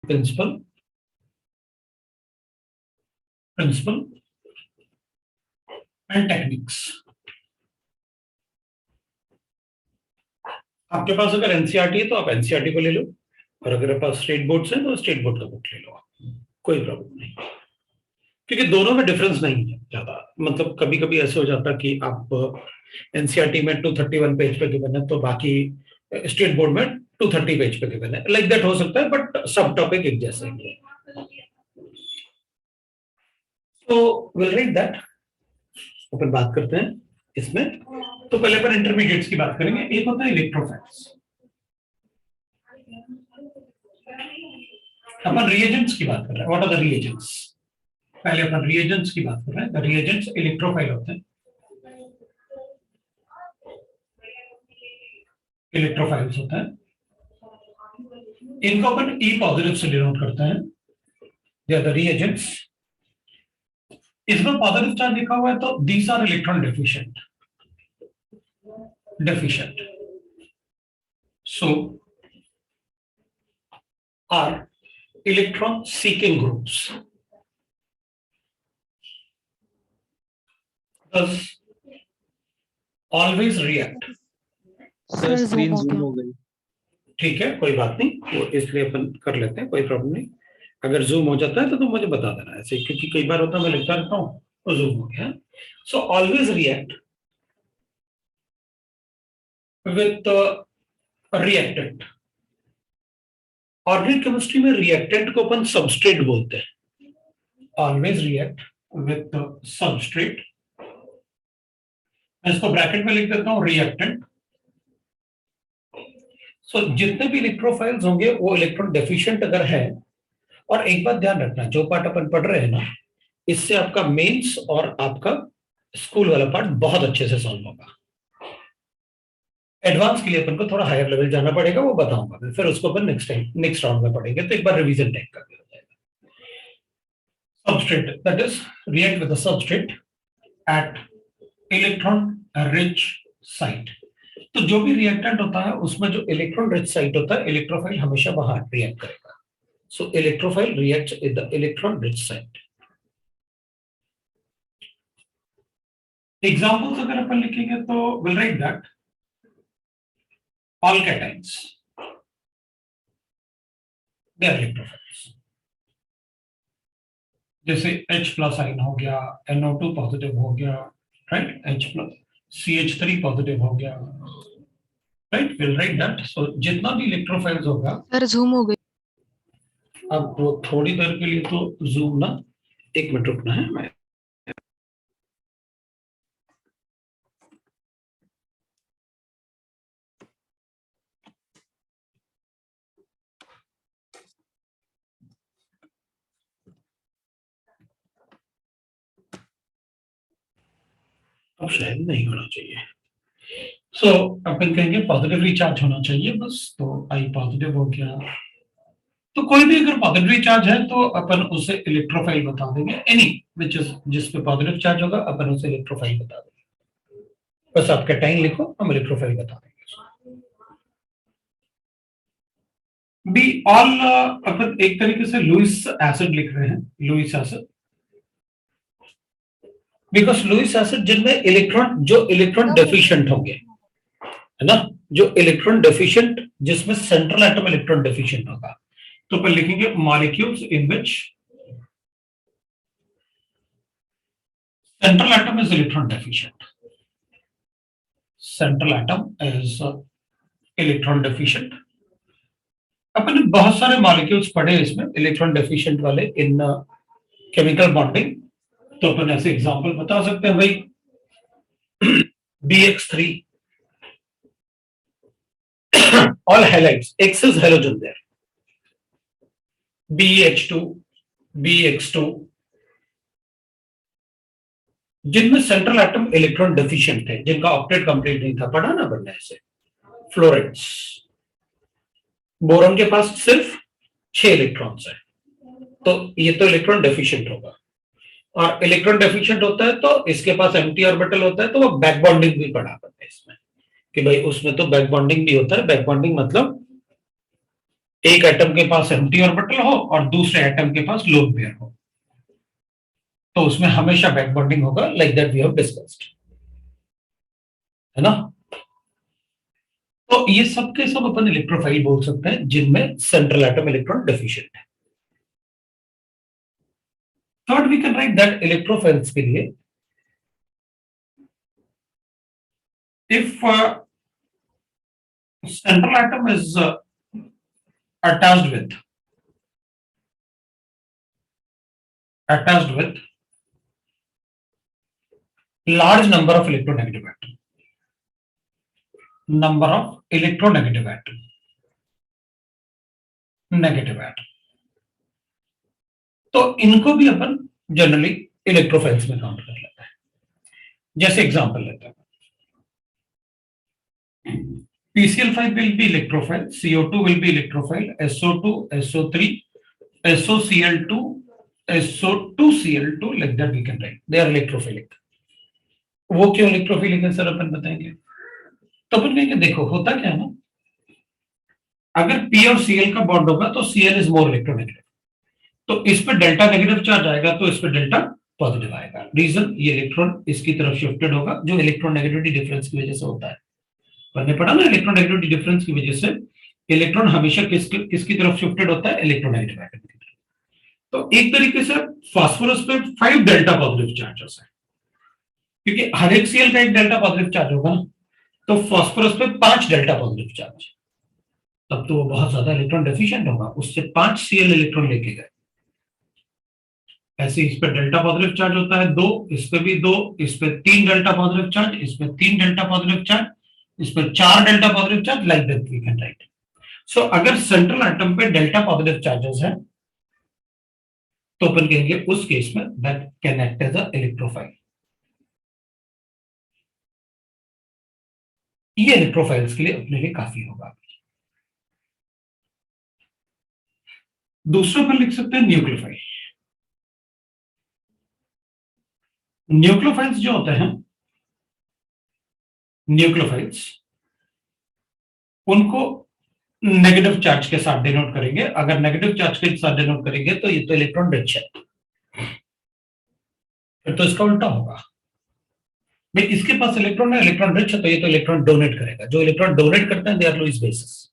Principal and techniques. आपके पास अगर NCERT है तो आप एनसीईआरटी को ले लो, और अगर आपके पास स्टेट बोर्ड है तो स्टेट बोर्ड का बुक ले लो, कोई प्रॉब्लम नहीं, क्योंकि दोनों में डिफरेंस नहीं है ज्यादा। मतलब कभी कभी ऐसे हो जाता है कि आप एनसीईआरटी में 231 पेज पे गिवन है तो बाकी स्टेट बोर्ड में 230 पेज पे गिवन है, लाइक दैट हो सकता है, बट सब टॉपिक एक जैसे ही है। तो विल राइट दैट। अपन बात करते हैं इसमें। तो पहले अपन इंटरमीडिएट्स की बात करेंगे। एक होता है इलेक्ट्रोफाइल्स, अपन रिएजेंट्स की बात कर रहे हैं। What are the reagents? पहले अपन रिएजेंट्स की बात कर रहे हैं। द रिएजेंट्स इलेक्ट्रोफाइल होते हैं, इलेक्ट्रोफाइल्स होता है। इनको अपन ई पॉजिटिव से डिनोट करते हैं, दे आर द रिएजेंट्स। इसमें पॉजिटिव चार्ज लिखा हुआ है तो these are electron deficient, so are electron seeking groups, thus always react। Sir screen zoom हो गई। ठीक है, कोई बात नहीं, वो इसलिए अपन कर लेते हैं, कोई प्रॉब्लम नहीं। अगर जूम हो जाता है तो तुम मुझे बता देना ऐसे, क्योंकि कई बार होता है मैं लिखता रहता हूँ तो जूम हो गया। So always react with reactant. Organic chemistry में रिएक्टेंट को अपन सबस्ट्रेट बोलते हैं। ऑलवेज रिएक्ट विथ सबस्ट्रेट, मैं इसको ब्रैकेट में लिख देता हूं रिएक्टेंट। सो जितने भी इलेक्ट्रोफाइल्स होंगे वो इलेक्ट्रॉन डेफिशिएंट अगर है, और एक बात ध्यान रखना, जो पार्ट अपन पढ़ रहे हैं ना, इससे आपका मेंस और आपका स्कूल वाला पार्ट बहुत अच्छे से सॉल्व होगा। एडवांस के लिए अपन को थोड़ा हायर लेवल जाना पड़ेगा, वो बताऊंगा मैं, फिर उसको अपन नेक्स्ट राउंड में पढ़ेंगे, तो एक बार रिवीजन टाइप करके हो जाएगा। Substrate, that is react with the substrate at electron rich site. तो जो भी रिएक्टेंट होता है उसमें जो इलेक्ट्रॉन रिच साइट होता है, इलेक्ट्रोफाइल हमेशा वहां रिएक्ट करेगा। So electrophile reacts with the electron rich site. Examples अगर अपन लिखेंगे तो will write that all cations they are electrophiles। जैसे H प्लस आइन हो गया, NO2 पॉजिटिव हो गया, right, H plus, CH3 positive हो गया, राइट, विल राइट दैट। सो जितना भी इलेक्ट्रोफाइल्स होगा, सर जूम हो गई। अब वो थोड़ी देर के लिए तो जूम ना, एक मिनट रुकना है, मैं अब शायद नहीं होना चाहिए। सो अपन कहेंगे पॉजिटिवली चार्ज होना चाहिए बस, तो आई पॉजिटिव हो गया। तो कोई भी अगर पॉजिटिव चार्ज है तो अपन उसे इलेक्ट्रोफाइल बता देंगे, एनी विच इज, जिस पे पॉजिटिव चार्ज होगा अपन उसे इलेक्ट्रोफाइल बता देंगे। बस आप कैटाइन लिखो, हम इलेक्ट्रोफाइल बता देंगे। बी ऑल, अपन एक तरीके से लुईस एसिड लिख रहे हैं, Lewis acid, because Lewis acid जिनमें इलेक्ट्रॉन, जो इलेक्ट्रॉन डेफिशिएंट होंगे, है ना, जो इलेक्ट्रॉन डेफिशिएंट, जिसमें सेंट्रल एटम इलेक्ट्रॉन डेफिशिएंट होगा, तो अपन लिखेंगे molecules in which central atom is electron deficient। central atom is electron deficient। अपन बहुत सारे मॉलिक्यूल्स पढ़े इसमें इलेक्ट्रॉन डेफिशिएंट वाले इन केमिकल बॉन्डिंग, तो अपन ऐसे एग्जांपल बता सकते हैं भाई, BX3 all halides, X is halogen there, BH2, BX2, जिनमें सेंट्रल एटम इलेक्ट्रॉन डेफिशिएंट थे, जिनका ऑक्टेट कंप्लीट नहीं था, पढ़ा ना बनना ऐसे। फ्लोरेंस, बोरॉन के पास सिर्फ 6 इलेक्ट्रॉन्स है, तो ये तो इलेक्ट्रॉन डेफिशिएंट होगा। और इलेक्ट्रॉन डेफिशिएंट होता है तो इसके पास एम्प्टी ऑर्बिटल होता है, तो वो बैक बॉन्डिंग भी पढ़ा करते हैं इसमें, कि भाई उसमें तो बैक बॉन्डिंग भी होता है। बैक बॉन्डिंग मतलब एक एटम के पास एम्प्टी ऑर्बिटल हो और दूसरे एटम के पास लोन पेयर हो, तो उसमें हमेशा बैक बॉन्डिंग होगा, like that we have discussed, है ना। तो ये सब के सब अपन इलेक्ट्रोफाइल बोल सकते हैं जिनमें सेंट्रल एटम इलेक्ट्रॉन डेफिशिएंट है। Third we can write that electrophiles के लिए if central atom is attached with large number of electronegative atom, negative atom, तो इनको भी अपन जनरली इलेक्ट्रोफाइल्स में काउंट कर लेते हैं। जैसे एग्जांपल लेते हैं, PCl5 will be electrophile, CO2 will be electrophile, SO2, SO3, SOCl2, SO2Cl2, like that we can write. They are electrophilic. वो क्यों इलेक्ट्रोफिलिक है सर, अपन बताएंगे। तो अपन कहेंगे देखो होता क्या है ना, अगर P और Cl का बॉन्ड होगा तो Cl इज मोर इलेक्ट्रोनेगेटिव, तो इस पे डेल्टा नेगेटिव चार्ज आएगा तो इस पे डेल्टा पॉजिटिव आएगा। रीजन, ये इलेक्ट्रॉन इसकी तरफ शिफ्टेड होगा, जो इलेक्ट्रॉन नेगेटिविटी डिफरेंस की वजह से होता है। हमने पढ़ा ना, इलेक्ट्रॉन नेगेटिविटी डिफरेंस की वजह से इलेक्ट्रॉन हमेशा किसकी तरफ शिफ्टेड होता है, इलेक्ट्रोनेगेटिव एटम की तरफ। तो एक तरीके से फास्फोरस पे 5 डेल्टा पॉजिटिव चार्जेस है, क्योंकि हर एक Cl का एक डेल्टा पॉजिटिव चार्ज होगा ना, तो फास्फोरस पे 5 डेल्टा पॉजिटिव चार्ज, तब तो वो बहुत ज्यादा इलेक्ट्रॉन डेफिशिएंट होगा, उससे 5 Cl इलेक्ट्रॉन लेके गए। ऐसे इस पे डेल्टा पॉजिटिव चार्ज होता है 2, इस पे भी 2, इस पे 3 डेल्टा पॉजिटिव चार्ज, इस पे 3 डेल्टा पॉजिटिव चार्ज, इस पे 4 delta positive charge, like that we can write. So अगर सेंट्रल एटम पे डेल्टा पॉजिटिव चार्जेस है तो अपन कहेंगे उस केस में that can act as a electrophile. ये इलेक्ट्रोफाइल्स के लिए अपने लिए काफी होगा। दूसरा अपन लिख सकते हैं न्यूक्लियोफाइल। न्यूक्लियोफाइल्स जो होते हैं, न्यूक्लियोफाइल्स उनको नेगेटिव चार्ज के साथ डिनोट करेंगे। अगर नेगेटिव चार्ज के साथ डिनोट करेंगे तो ये तो इलेक्ट्रॉन रिच है, फिर तो इसका उल्टा होगा भाई, इसके पास इलेक्ट्रॉन है, इलेक्ट्रॉन रिच है, तो ये तो इलेक्ट्रॉन डोनेट करेगा। जो इलेक्ट्रॉन डोनेट करते हैं they are Lewis bases,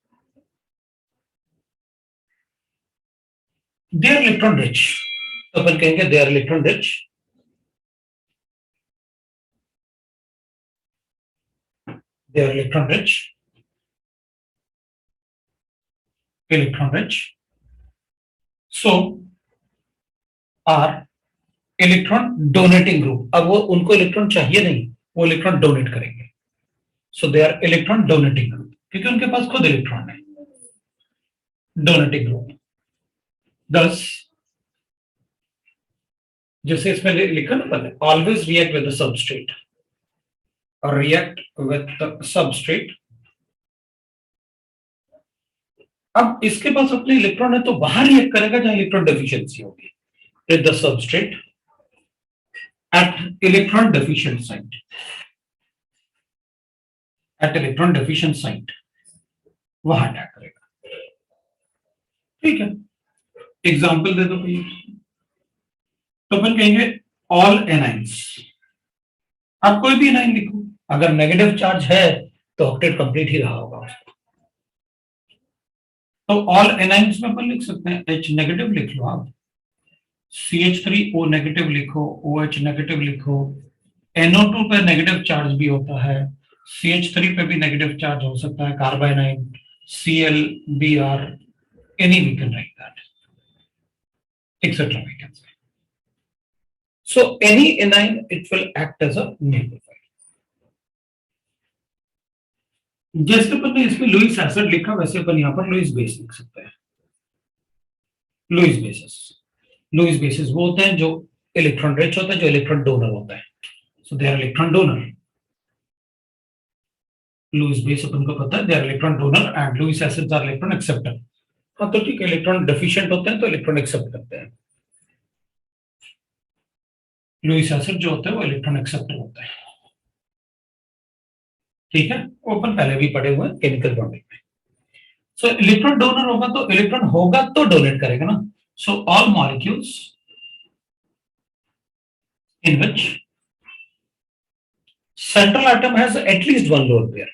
they are electron rich, तो अपन कहेंगे they are electron rich, they are electron rich, so are electron donating group। अब वो उनको इलेक्ट्रॉन चाहिए नहीं, वो इलेक्ट्रॉन डोनेट करेंगे, so they are electron donating group, क्योंकि उनके पास खुद इलेक्ट्रॉन है, डोनेटिंग ग्रुप। thus जैसे इसमें लिखा ना पहले, always react with the substrate or react with the substrate। अब इसके पास अपने इलेक्ट्रॉन है तो बाहर रिएक्ट करेगा जहां इलेक्ट्रॉन डेफिशिएंसी होगी, with the substrate at electron deficient site, वहां अटैक करेगा। ठीक है, एग्जांपल दे दो भैया। तो अपन कहेंगे ऑल एनाइंस, आप कोई भी एनाइन लिखो, अगर नेगेटिव चार्ज है तो ऑक्टेट कंप्लीट ही रहा होगा उसका। तो ऑल एनाइंस में अपन लिख सकते हैं H नेगेटिव लिख लो आप, CH3O नेगेटिव लिखो, OH नेगेटिव लिखो, NO2 पे नेगेटिव चार्ज भी होता है, CH3 पे भी नेगेटिव चार्ज हो सकता है, कार्बाइनाइन, Cl, Br, any we can write that, etc. we can say. So any anion it will act as a nucleophile। जैसे अपन ने इसमें लुईस एसिड लिखा वैसे अपन यहाँ पर लुईस बेस लिख सकते हैं। लुईस बेसिस वो होते हैं जो इलेक्ट्रॉन रिच होता है, जो इलेक्ट्रॉन डोनर होता है, so they are electron donor. Lewis base अपन को पता है, they are electron donor and Lewis acids are electron acceptor. हाँ तो ठीक है, इलेक्ट्रॉन डेफिशिएंट होते हैं तो इलेक्ट्रॉन एक्सेप्ट करते हैं। लुईस एसिड जो होता है वो इलेक्ट्रॉन एक्सेप्टर होता है। ठीक है, वो अपन पहले भी पढ़े हुए हैं केमिकल बॉन्डिंग में। सो इलेक्ट्रॉन डोनर होगा तो इलेक्ट्रॉन होगा तो डोनेट करेगा ना. So all molecules in which central atom has at least one lone pair.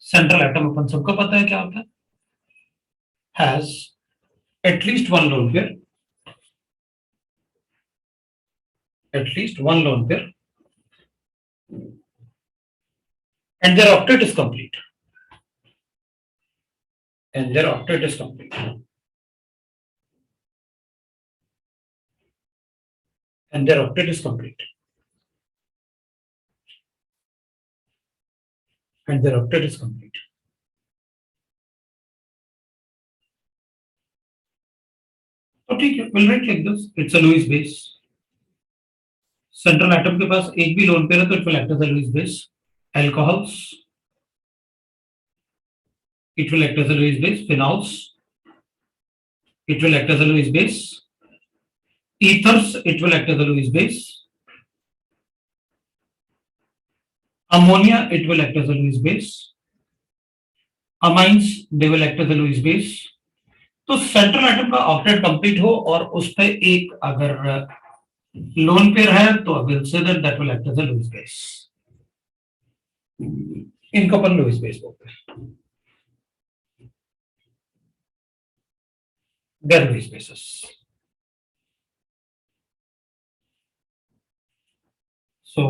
Central atom अपन सबको पता है क्या होता है. Has at least one lone pair. At least one lone pair. And their octet is complete. And their octet is complete. And their octet is complete. And their octet is complete. तो ठीक है, we'll write like this. It's a Lewis base. Central atom के पास एक भी lone pair है तो it will act as a Lewis base. Alcohols, it will act as a Lewis base. Phenols, it will act as a Lewis base. Ethers, it will act as a Lewis base. Ammonia, it will act as a Lewis base. Amines, they will act as a Lewis base. तो central atom का octet complete हो और उस पे एक अगर lone pair है तो will say that will act as a Lewis base. इनको अपन लुईस बेस बोलते हैं. They're Lewis bases. So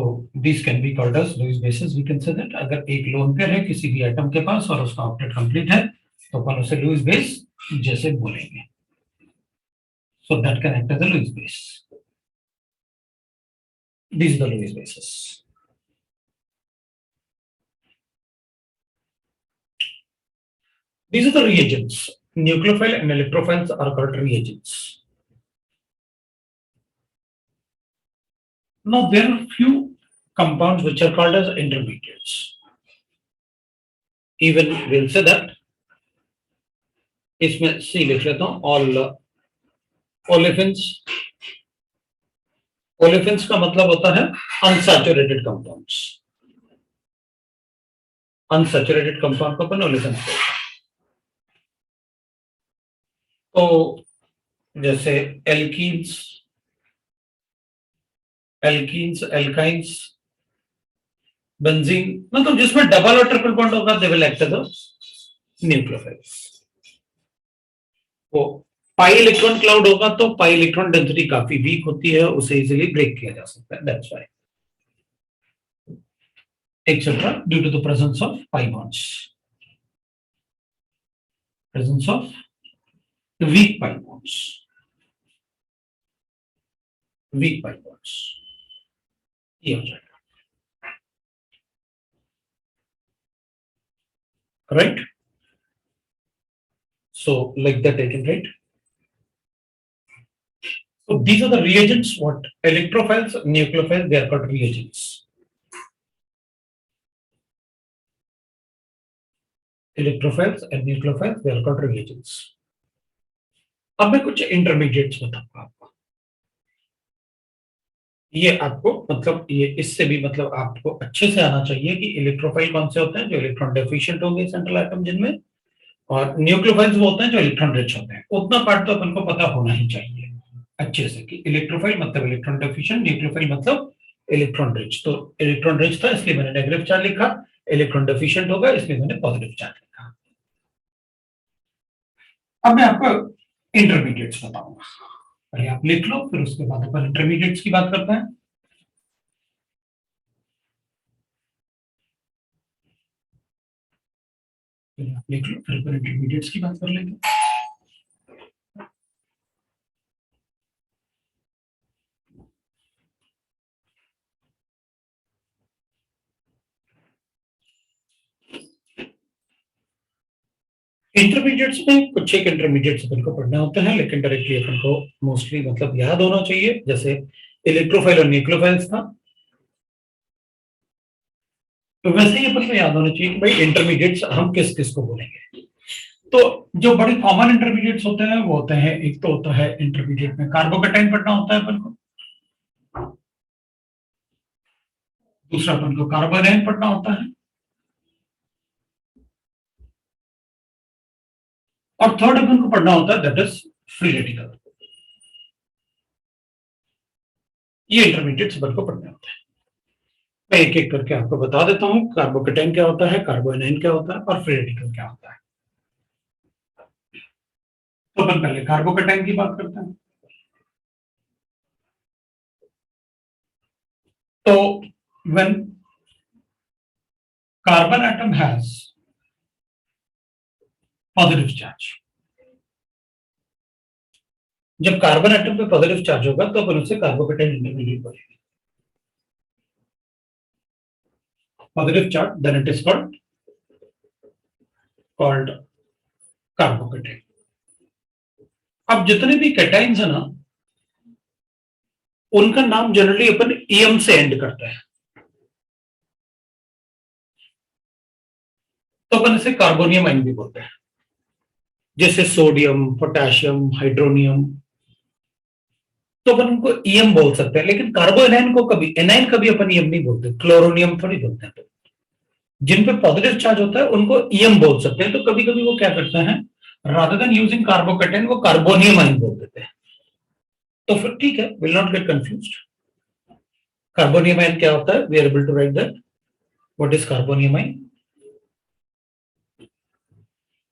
this can be called as Lewis bases. We can say that अगर एक लोन पेयर है किसी भी एटम के पास और उसका ऑक्टेट कंप्लीट है तो अपन उसे लुईस बेस जैसे बोलेंगे. So that can act as a Lewis base. These are the Lewis bases. These are the reagents. Nucleophile and electrophiles are called reagents. Now there are few compounds which are called as intermediates. Even we'll say that. इसमें C लिख लेता हूं. All olefins. Olefins का मतलब होता है unsaturated compounds. Unsaturated compound को अपन olefins कहते हैं. तो जैसे alkenes, alkynes, benzene, मतलब जिसमें डबल और ट्रिपल बॉन्ड होगा they will act as a nucleophiles. वो पाई इलेक्ट्रॉन क्लाउड होगा तो पाई इलेक्ट्रॉन डेंसिटी काफी वीक होती है, उसे इजीली ब्रेक किया जा सकता है. That's why etcetera due to the presence of pi bonds. Presence of weak pi bonds. Weak pi bonds ये हो जाएगा. Right. So like that I can write. So these are the reagents. What electrophiles, nucleophiles, they are called reagents. Electrophiles and nucleophiles, they are called reagents. अब मैं कुछ intermediates बताऊंगा आपको. ये आपको मतलब ये इससे भी मतलब आपको अच्छे से आना चाहिए कि इलेक्ट्रोफाइल कौन से होते हैं जो इलेक्ट्रॉन डेफिशिएंट होंगे सेंट्रल एटम जिनमें, और न्यूक्लियोफाइल्स वो होते हैं जो इलेक्ट्रॉन रिच होते हैं. उतना पार्ट तो अपन को पता होना ही चाहिए अच्छे से कि इलेक्ट्रोफाइल मतलब इलेक्ट्रॉन डेफिशिएंट, न्यूक्लियोफाइल मतलब इलेक्ट्रॉन रिच. तो इलेक्ट्रॉन रिच था इसलिए मैंने नेगेटिव चार्ज लिखा, इलेक्ट्रॉन डेफिशिएंट होगा इसलिए मैंने पॉजिटिव चार्ज लिखा. अब मैं आपको इंटरमीडिएट्स बताऊंगा. पहले आप लिख लो फिर उसके बाद अपन इंटरमीडिएट्स की बात करते हैं. आप लिख लो फिर अपन इंटरमीडिएट्स की बात कर लेंगे. इंटरमीडिएट्स में कुछ एक इंटरमीडिएट्स अपन को पढ़ना होता है, लेकिन डायरेक्टली अपन को मोस्टली मतलब याद होना चाहिए. जैसे इलेक्ट्रोफाइल और न्यूक्लियोफाइल्स था, तो वैसे ही अपन को याद होना चाहिए कि भाई इंटरमीडिएट्स हम किस किस को बोलेंगे. तो जो बड़े कॉमन इंटरमीडिएट्स होते हैं वो होते हैं, एक तो होता है इंटरमीडिएट में कार्बोकैटायन पढ़ना होता है अपन को, दूसरा अपन को कार्बोनाइन पढ़ना होता है, और थर्ड अपन को पढ़ना होता है दैट इज फ्री रेडिकल। ये इंटरमीडिएट अपन को पढ़ने होते हैं। मैं एक एक करके आपको बता देता हूं, कार्बोकेटाइन क्या होता है, कार्बोएनाइन क्या होता है और फ्री रेडिकल क्या होता है। तो अपन पहले कार्बोकेटाइन की बात करते हैं। तो when carbon atom has positive charge, जब कार्बन एटम पे पॉजिटिव चार्ज होगा तो अपन उससे कार्बोकेटाइन इंटरमीडिएट बोलेंगे। Positive charge, then it is called carbocation. अब जितने भी कैटाइन्स है ना, उनका नाम जनरली अपन ईएम से एंड करते हैं, तो अपन इसे कार्बोनियम आइन भी बोलते हैं। जैसे सोडियम, पोटेशियम, हाइड्रोनियम, तो अपन उनको ईएम बोल सकते हैं। लेकिन कार्बोएनाइन को कभी, एनाइन कभी अपन ईएम नहीं बोलते, क्लोरोनियम थोड़ी बोलते हैं। तो जिन पे पॉजिटिव चार्ज होता है उनको ईएम बोल सकते हैं। तो कभी कभी वो क्या करते हैं, रादर देन यूजिंग कार्बोकेटाइन वो कार्बोनियम आइन बोल देते हैं। तो फिर ठीक है, will not get confused. Carbonium ion क्या होता है, we are able to write that. What is carbonium ion?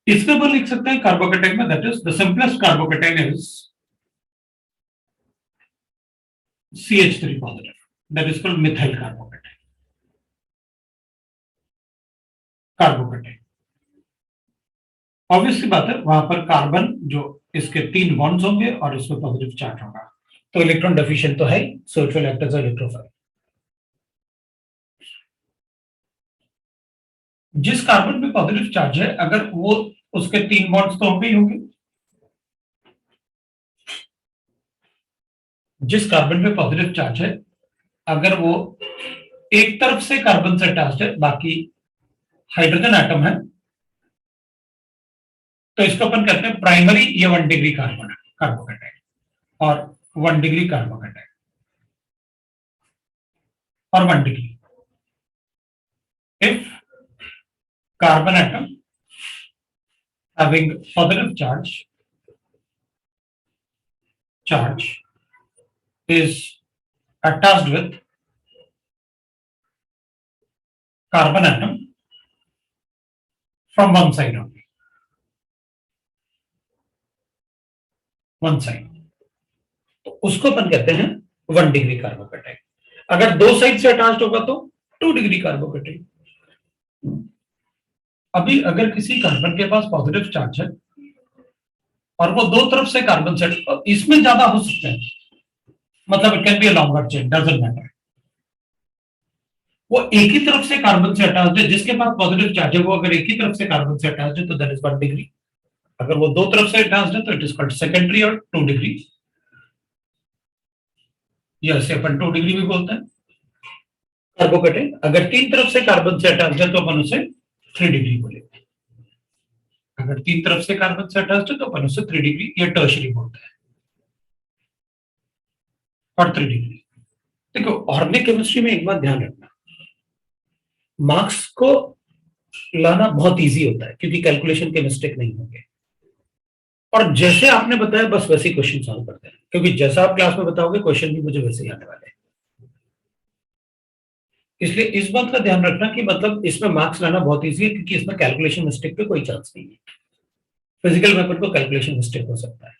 इसके ऊपर लिख सकते हैं कार्बोकेटाइन में, that is the simplest carbocation is CH3 positive, that is called methyl carbocation. Carbocation obviously बात है, वहां पर कार्बन जो इसके 3 बॉन्ड्स होंगे और इसमें पॉजिटिव चार्ज होगा, तो इलेक्ट्रॉन डेफिशिएंट तो है, so it will act as electrophile. जिस कार्बन पे पॉजिटिव चार्ज है, अगर वो उसके 3 बॉन्ड्स तो होंगे ही होंगे। जिस कार्बन पे पॉजिटिव चार्ज है, अगर वो एक तरफ से कार्बन से अटैच्ड है, बाकी हाइड्रोजन एटम है, तो इसको अपन कहते हैं प्राइमरी या 1 डिग्री कार्बोकेटाइन और 1 डिग्री कार्बोकेटाइन और 1 degree. If carbon atom having positive charge is attached with carbon atom from one side only, one side, तो उसको अपन कहते हैं 1 डिग्री कार्बोकेटाइन। अगर 2 साइड से अटैच्ड होगा तो 2 डिग्री कार्बोकेटाइन। अभी अगर किसी कार्बन के पास पॉजिटिव चार्ज है और वो 2 तरफ से कार्बन से, इसमें ज्यादा हो सकते हैं, मतलब it can be a longer chain, doesn't matter. वो एक ही तरफ से कार्बन से अटैच्ड है, जिसके पास पॉजिटिव चार्ज है वो अगर एक ही तरफ से कार्बन से अटैच्ड है तो दैट इज 1 डिग्री। अगर वो 2 तरफ से अटैच्ड है तो इट इज कॉल्ड सेकेंडरी और 2 डिग्री, या इसे अपन 2 डिग्री भी बोलते हैं। कार्बोकेटाइन अगर 3 तरफ से कार्बन से अटैच्ड है तो अपन उसे 3 डिग्री बोलेंगे। अगर 3 तरफ से कार्बन से अटैच्ड है तो अपन उसे 3 डिग्री या टर्शरी बोलते हैं, और 3 डिग्री। देखो, ऑर्गेनिक केमिस्ट्री में एक बात ध्यान रखना, मार्क्स को लाना बहुत इजी होता है क्योंकि कैलकुलेशन के मिस्टेक नहीं होंगे, और जैसे आपने बताया बस वैसे ही क्वेश्चन सॉल्व करते हैं, क्योंकि जैसा आप क्लास में बताओगे क्वेश्चन भी मुझे वैसे ही आने वाले हैं। इसलिए इस बात का ध्यान रखना कि मतलब इसमें मार्क्स लाना बहुत इजी है, क्योंकि इसमें कैलकुलेशन मिस्टेक पे कोई चांस नहीं है। फिजिकल में को कैलकुलेशन मिस्टेक हो सकता है।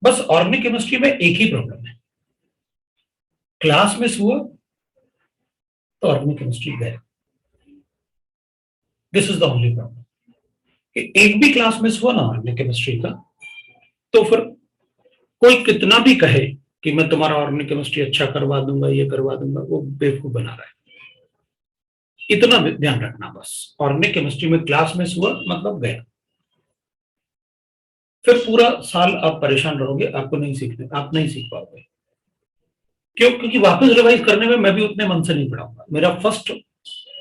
बस ऑर्गेनिक केमिस्ट्री में एक ही प्रॉब्लम है, क्लास मिस हुआ तो ऑर्गेनिक केमिस्ट्री गए। This is the only problem कि एक भी क्लास मिस हुआ ना ऑर्गेनिक केमिस्ट्री का, तो फिर कोई कितना भी कहे कि मैं तुम्हारा ऑर्गेनिक केमिस्ट्री अच्छा करवा दूंगा, ये करवा दूंगा, वो बेवकूफ बना रहा है। इतना ध्यान रखना बस, ऑर्गेनिक केमिस्ट्री में क्लास मिस हुआ मतलब गया, फिर पूरा साल आप परेशान रहोगे, आपको नहीं सीखने, आप नहीं सीख पाओगे। क्यों? क्योंकि वापस रिवाइज करने में मैं भी उतने मन से नहीं पढ़ाऊंगा। मेरा फर्स्ट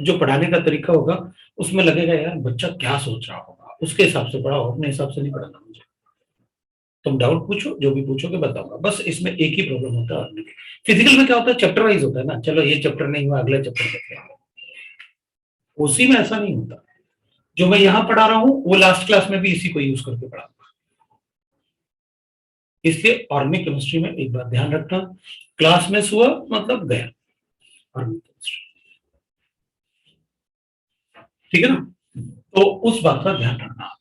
जो पढ़ाने का तरीका होगा उसमें लगेगा यार बच्चा क्या सोच रहा होगा, उसके हिसाब से पढ़ाओ, अपने हिसाब से नहीं पढ़ाना मुझे। तुम डाउट पूछो, जो भी पूछोगे बताऊंगा। बस इसमें एक ही प्रॉब्लम होता है, फिजिकल में क्या होता है, चैप्टर वाइज होता है ना, चलो ये चैप्टर नहीं हुआ अगले चैप्टर देखते हैं। उसी में ऐसा नहीं होता, जो मैं यहां पढ़ा रहा हूं वो लास्ट क्लास में भी इसी को यूज करके पढ़ाऊंगा। इसलिए ऑर्गेनिक केमिस्ट्री में एक बात ध्यान रखना, क्लास मिस हुआ मतलब गया ऑर्गेनिक केमिस्ट्री, ठीक है ना। तो उस बात का ध्यान रखना।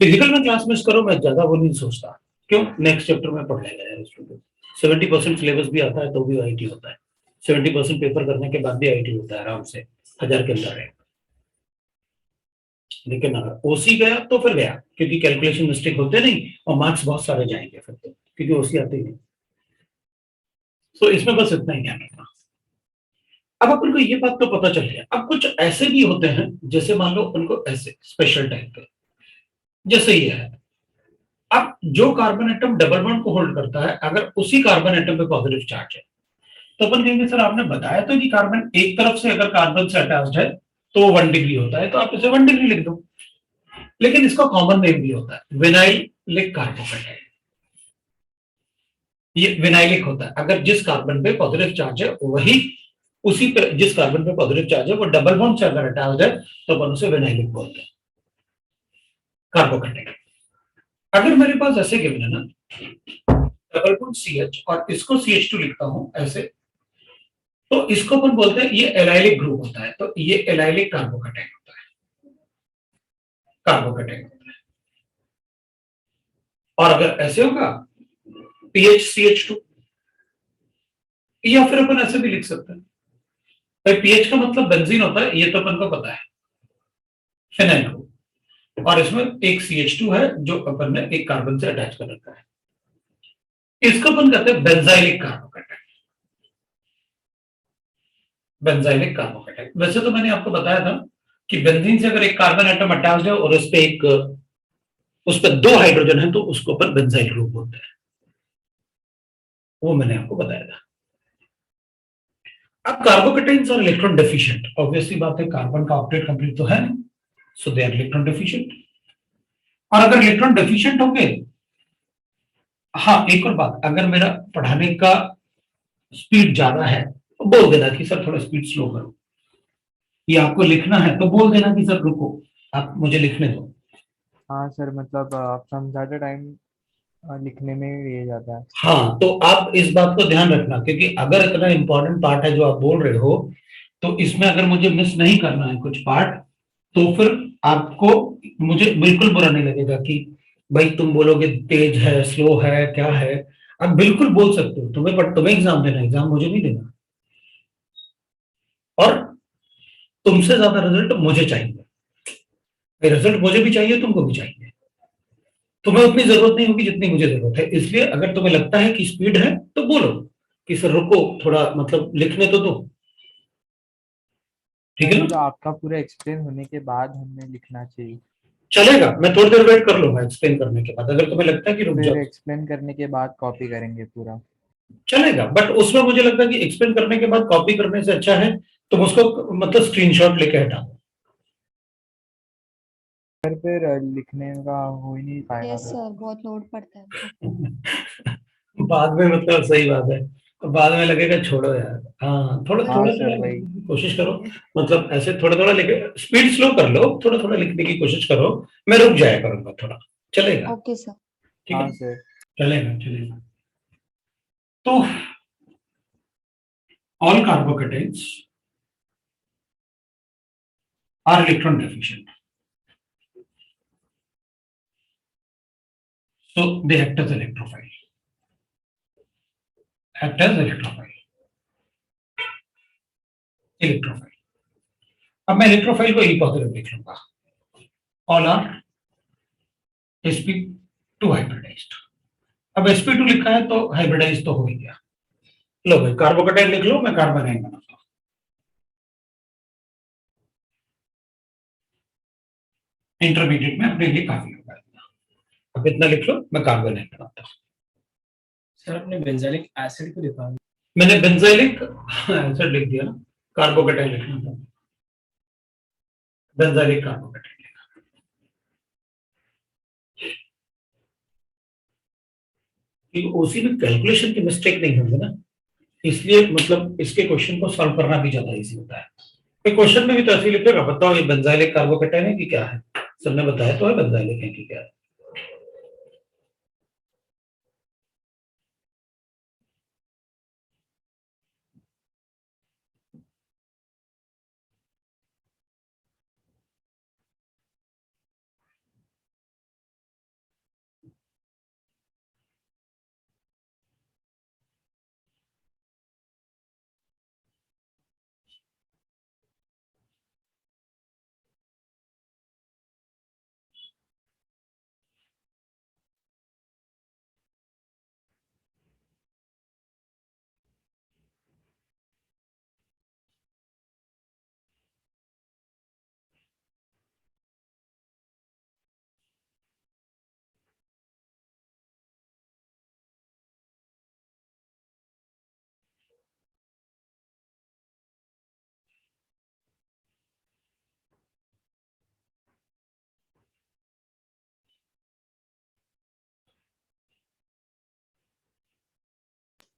फिजिकल में क्लास मिस करो मैं ज्यादा वो नहीं सोचता, क्यों, नेक्स्ट चैप्टर में पढ़ लेगा यार स्टूडेंट। 70% सिलेबस भी आता है तो भी आईटी होता है, 70% पेपर करने के बाद भी आईटी होता है आराम से, 1000 के अंदर है। लेकिन अगर ओसी गया तो फिर गया, क्योंकि कैलकुलेशन मिस्टेक होते नहीं और मार्क्स बहुत सारे जाएंगे फिर तो, क्योंकि ओसी आते ही नहीं। तो इसमें बस इतना ही ध्यान रखना। अब अपन को ये बात तो पता चल गया, अब कुछ ऐसे भी होते हैं जैसे मान लो उनको ऐसे स्पेशल टाइप के, जैसे ये है। अब जो कार्बन एटम डबल बॉन्ड को होल्ड करता है, अगर उसी कार्बन एटम पे पॉजिटिव चार्ज है तो अपन कहेंगे सर आपने बताया तो कि कार्बन एक तरफ से अगर कार्बन से अटैच्ड है तो 1 डिग्री होता है, तो आप इसे 1 डिग्री लिख दो। लेकिन इसका कॉमन नेम भी होता है विनाइलिक कार्बोकेटाइन। ये विनाइलिक होता है अगर जिस कार्बन पे पॉजिटिव चार्ज है वही, उसी पे जिस कार्बन पे पॉजिटिव चार्ज है वो डबल बॉन्ड से अगर अटैच्ड है तो अपन उसे विनाइलिक बोलते हैं, कार्बोकेटाइन। अगर मेरे पास ऐसे गिवन है ना, डबल बॉन्ड CH और इसको CH2 लिखता हूं ऐसे, तो इसको अपन बोलते हैं ये एलाइलिक ग्रुप होता है, तो ये एलाइलिक कार्बोकेटाइन होता है, कार्बोकेटाइन होता है। और अगर ऐसे होगा PHCH2, या फिर अपन ऐसे भी लिख सकते हैं, भाई पीएच का मतलब बेंजीन होता है, ये तो अपन को पता है, फिनाइल ग्रुप, और इसमें एक CH2 है जो अपन ने एक कार्बन से अटैच कर रखा है, इसको अपन कहते हैं बेंजाइलिक कार्बोकेटाइन, बेंजाइलिक कार्बोकेटाइन। वैसे तो मैंने आपको बताया था कि बेंजीन से अगर एक कार्बन एटम अटैच्ड है और उस पे एक, उस पे 2 हाइड्रोजन है तो उसको अपन बेंजाइल ग्रुप बोलते हैं, वो मैंने आपको बताया था। अब कार्बोकेटाइन्स आर इलेक्ट्रॉन डेफिशिएंट, ऑब्वियसली बात है, कार्बन का ऑक्टेट कंप्लीट तो है नहीं, सो दे आर इलेक्ट्रॉन डेफिशिएंट। और अगर इलेक्ट्रॉन डेफिशिएंट होंगे, हाँ एक और बात, अगर मेरा पढ़ाने का स्पीड ज्यादा है तो बोल देना कि सर थोड़ा स्पीड स्लो करो, ये आपको लिखना है तो बोल देना कि सर रुको आप मुझे लिखने दो। हाँ सर, मतलब आप समझाते टाइम लिखने में ये जाता है। हाँ तो आप इस बात को ध्यान रखना, क्योंकि अगर इतना इंपॉर्टेंट पार्ट है जो आप बोल रहे हो, तो इसमें अगर मुझे मिस नहीं करना है कुछ पार्ट, तो फिर आपको, मुझे बिल्कुल बुरा नहीं लगेगा कि भाई तुम बोलोगे तेज है स्लो है क्या है, आप बिल्कुल बोल सकते हो, तुम्हें पर तुम्हें एग्जाम देना, एग्जाम मुझे नहीं देना, और तुमसे ज्यादा रिजल्ट मुझे चाहिए, रिजल्ट मुझे भी चाहिए तुमको भी चाहिए, तुम्हें उतनी जरूरत नहीं होगी जितनी मुझे जरूरत है। इसलिए अगर तुम्हें लगता है कि स्पीड है तो बोलो कि सर रुको थोड़ा, मतलब लिखने तो दो, ठीक है मतलब ना। आपका पूरा एक्सप्लेन होने के बाद हमें लिखना चाहिए। चलेगा, मैं थोड़ी देर वेट कर लूंगा एक्सप्लेन करने के बाद, अगर तुम्हें लगता है कि रुक फिर जाओ एक्सप्लेन करने के बाद कॉपी करेंगे पूरा। चलेगा, बट उसमें मुझे लगता है कि एक्सप्लेन करने के बाद कॉपी करने से अच्छा है तुम उसको मतलब स्क्रीनशॉट लेके हटा दो। फिर लिखने का हो ही नहीं पाएगा यस फिर। सर, बहुत लोड पड़ता है तो। बाद में मतलब सही बात है, तो बाद में लगेगा छोड़ो यार, हाँ थोड़ा हाँ थोड़ा सर, थोड़ा वही। लिखने की कोशिश करो, मतलब ऐसे थोड़ा थोड़ा लिखे, स्पीड स्लो कर लो, थोड़ा थोड़ा लिखने की कोशिश करो, मैं रुक जाया करूंगा थोड़ा, चलेगा, ओके सर। ठीक हाँ है, सर। चलेगा चलेगा। तो all carbocations are electron deficient, so they act as electrophile, act as electrophile। अब मैं इलेक्ट्रोफाइल को ई पॉजिटिव लिख लूंगा, ऑल आर sp2 हाइब्रिडाइज्ड। अब sp2 लिखा है तो हाइब्रिडाइज तो हो ही गया, लो भाई कार्बोकेटाइन लिख लो, मैं कार्बन आयन बनाता हूं, इंटरमीडिएट में अपने लिए काफी होगा इतना। अब इतना लिख लो, मैं कार्बन आयन बनाता हूं। सर आपने बेंजालिक एसिड को लिखा है। मैंने बेंजाइलिक एसिड लिख दिया ना, कार्बोकेटाइन लिखना था, बेंजाइलिक कार्बोकेटाइन। उसी में कैलकुलेशन की मिस्टेक नहीं होगी ना, इसलिए मतलब इसके क्वेश्चन को सॉल्व करना भी ज्यादा इजी होता है। क्वेश्चन में भी तो ऐसे ही लिखेगा, बताओ ये बेंजाइलिक कार्बोकेटाइन है कि क्या है? सबने बताया तो है बेंजाइलिक है कि क्या है।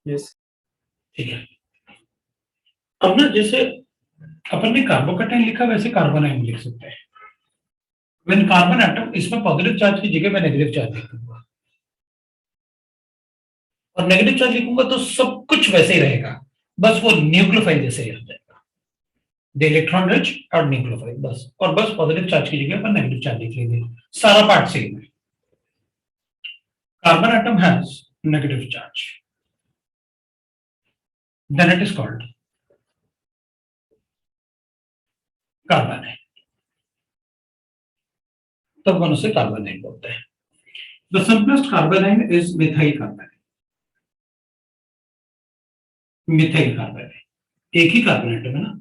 यस ठीक है, अब ना जैसे अपन ने कार्बोकेटाइन लिखा वैसे कार्बोनाइन लिख सकते हैं। व्हेन कार्बन एटम, इसमें पॉजिटिव चार्ज की जगह मैं नेगेटिव चार्ज लिख दूंगा, और नेगेटिव चार्ज लिखूंगा तो सब कुछ वैसे ही रहेगा, बस वो न्यूक्लियोफाइल जैसे ही हो जाएगा, द इलेक्ट्रॉन रिच और न्यूक्लियोफाइल, बस। और बस पॉजिटिव चार्ज की जगह पर नेगेटिव चार्ज लिख लेंगे, सारा पार्ट सेम है। Carbon atom has negative charge, then it is called carbon है, तब अपन उसे कार्बोनाइन बोलते हैं। The simplest carbanion is methyl carbanion. Methyl carbanion एक ही कार्बन एटम है ना।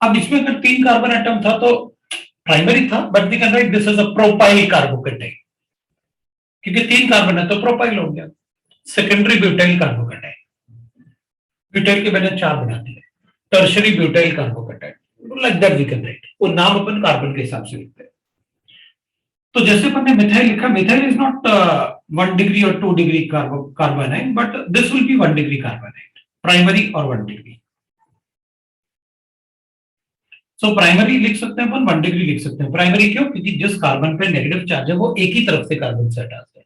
अब इसमें अगर 3 कार्बन एटम था तो प्राइमरी था, but we can write this is a propyl carbocation, क्योंकि 3 कार्बन है तो प्रोपाइल हो गया। सेकेंडरी ब्यूटाइल कार्बोकेटाइन, ब्यूटाइल के मैंने 4 बना दिए। Tertiary butyl carbocation, like that we can write, वो नाम अपन कार्बन के हिसाब से लिखते हैं। तो जैसे अपन ने मिथाइल लिखा, मिथाइल इज नॉट 1 डिग्री और 2 degree carbanion, but this will be 1 degree carbanion, primary और 1 डिग्री। सो प्राइमरी लिख सकते हैं अपन, 1 डिग्री लिख सकते हैं। प्राइमरी क्यों? क्योंकि जिस कार्बन पे नेगेटिव चार्ज है वो एक ही तरफ से कार्बन से अटैच है,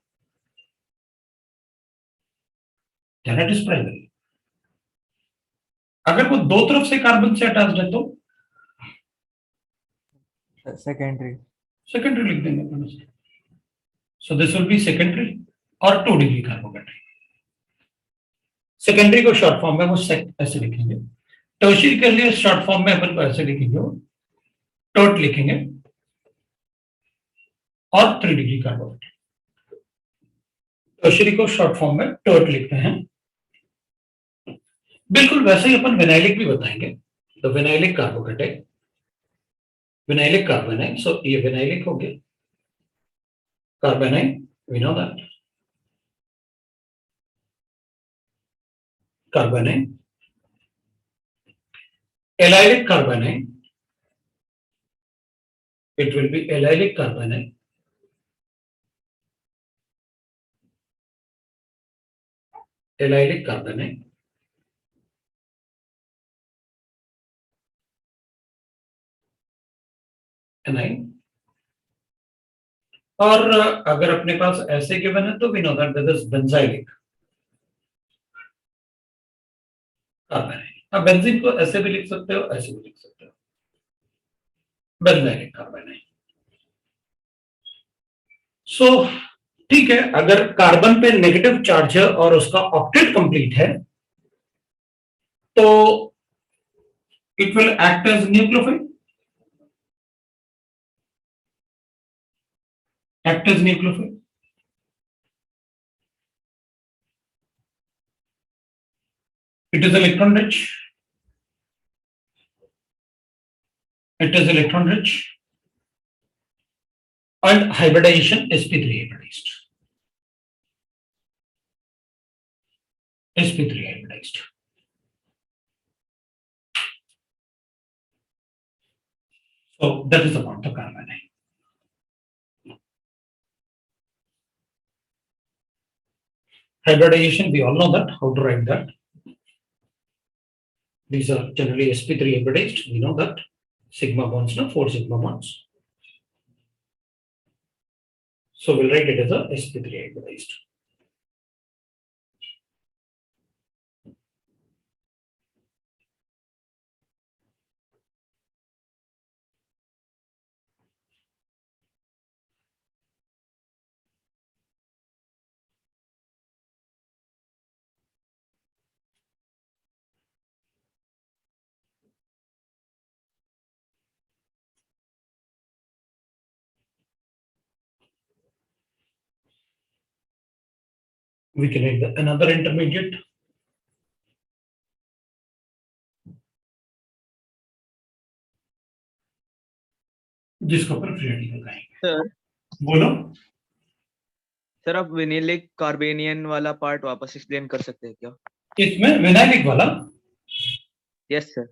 दैट इज प्राइमरी। अगर वो दो तरफ से कार्बन से अटैच है तो सेकेंडरी। सेकेंडरी लिख देंगे अपन उसे। So this will B secondary और 2 डिग्री कार्बोकेटाइन। सेकेंडरी को शॉर्ट फॉर्म में वो ऐसे लिखेंगे। टर्शियरी के लिए शॉर्ट फॉर्म में अपन को ऐसे लिखेंगे, टर्ट लिखेंगे और 3 डिग्री कार्बोकेटाइन। टर्शियरी को शॉर्ट फॉर्म में टर्ट लिखते हैं। बिल्कुल वैसे ही अपन विनाइलिक भी बताएंगे, तो vinylic carbocation, vinylic carbanion. So ये विनाइलिक हो गया, carbanion we know that, carbanion. Allylic carbanion, it will be allylic carbonine, allylic carbonine, anion. और अगर अपने पास ऐसे गिवन है तो we know that this is benzylic carbanion. अब बेंजीन को ऐसे भी लिख सकते हो, ऐसे भी लिख सकते हो, बेंजाइलिक कार्बोनाइन। सो ठीक है, अगर कार्बन पे नेगेटिव चार्ज है और उसका ऑक्टेट कंप्लीट है तो it will act as nucleophile, act as nucleophile. It is electron rich. It is electron rich. And hybridization sp3 hybridized. sp3 hybridized. So that is about the carbonine. Hybridization, we all know that, how to write that. These are generally sp3 hybridized. We know that sigma bonds, no, 4 sigma bonds. So we'll write it as a sp3 hybridized. We can write another intermediate. जिसको पर free radical कहेंगे। Sir बोलो। Sir आप विनिलिक कार्बेनियन वाला part वापस explain कर सकते हैं क्या? इसमें विनाइलिक वाला yes sir.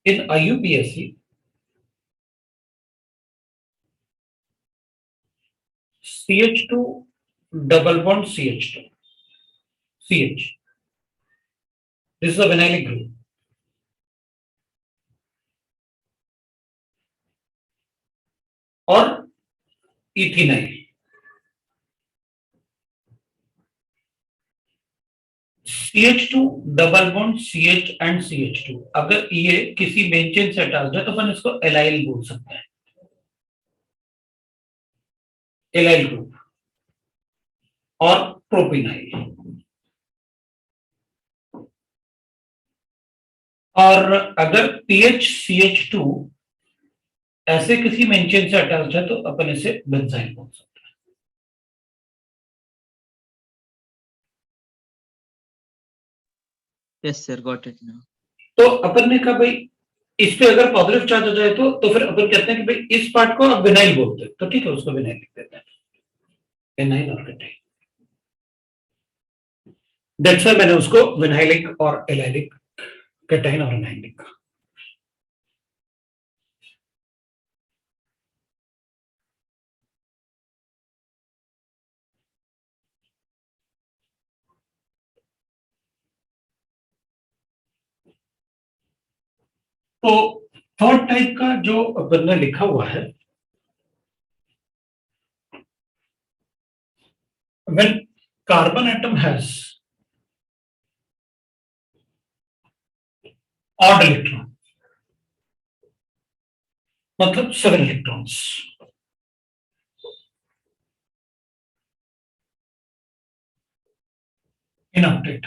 in IUPAC CH2 double bond CH2 CH. This is a vinylic group. और ethenyl CH2 double bond CH and CH2 अगर ये किसी मेन चेन से अटैच है तो अपन इसको एलाइल बोल सकते हैं, एलाइल ग्रुप। और प्रोपिनाइल। और अगर PHCH2 ऐसे किसी मेन चेन से अटैच है तो अपन इसे बेंजाइल बोल सकते हैं। Yes sir, got it now. तो अपन ने कहा भाई इस पे अगर पॉजिटिव चार्ज हो जाए तो फिर अपन कहते हैं कि भाई इस पार्ट को आप विनाइल बोलते हैं, तो ठीक है उसको विनाइल लिख देते हैं, विनाइल और कैटाइन। दैट्स व्हाई मैंने उसको विनाइलिक और एलाइलिक, कैटाइन और एनाइलिक कहा। तो थर्ड टाइप का जो अपन ने लिखा हुआ है, when carbon atom has odd electron, मतलब 7 electrons, in octet,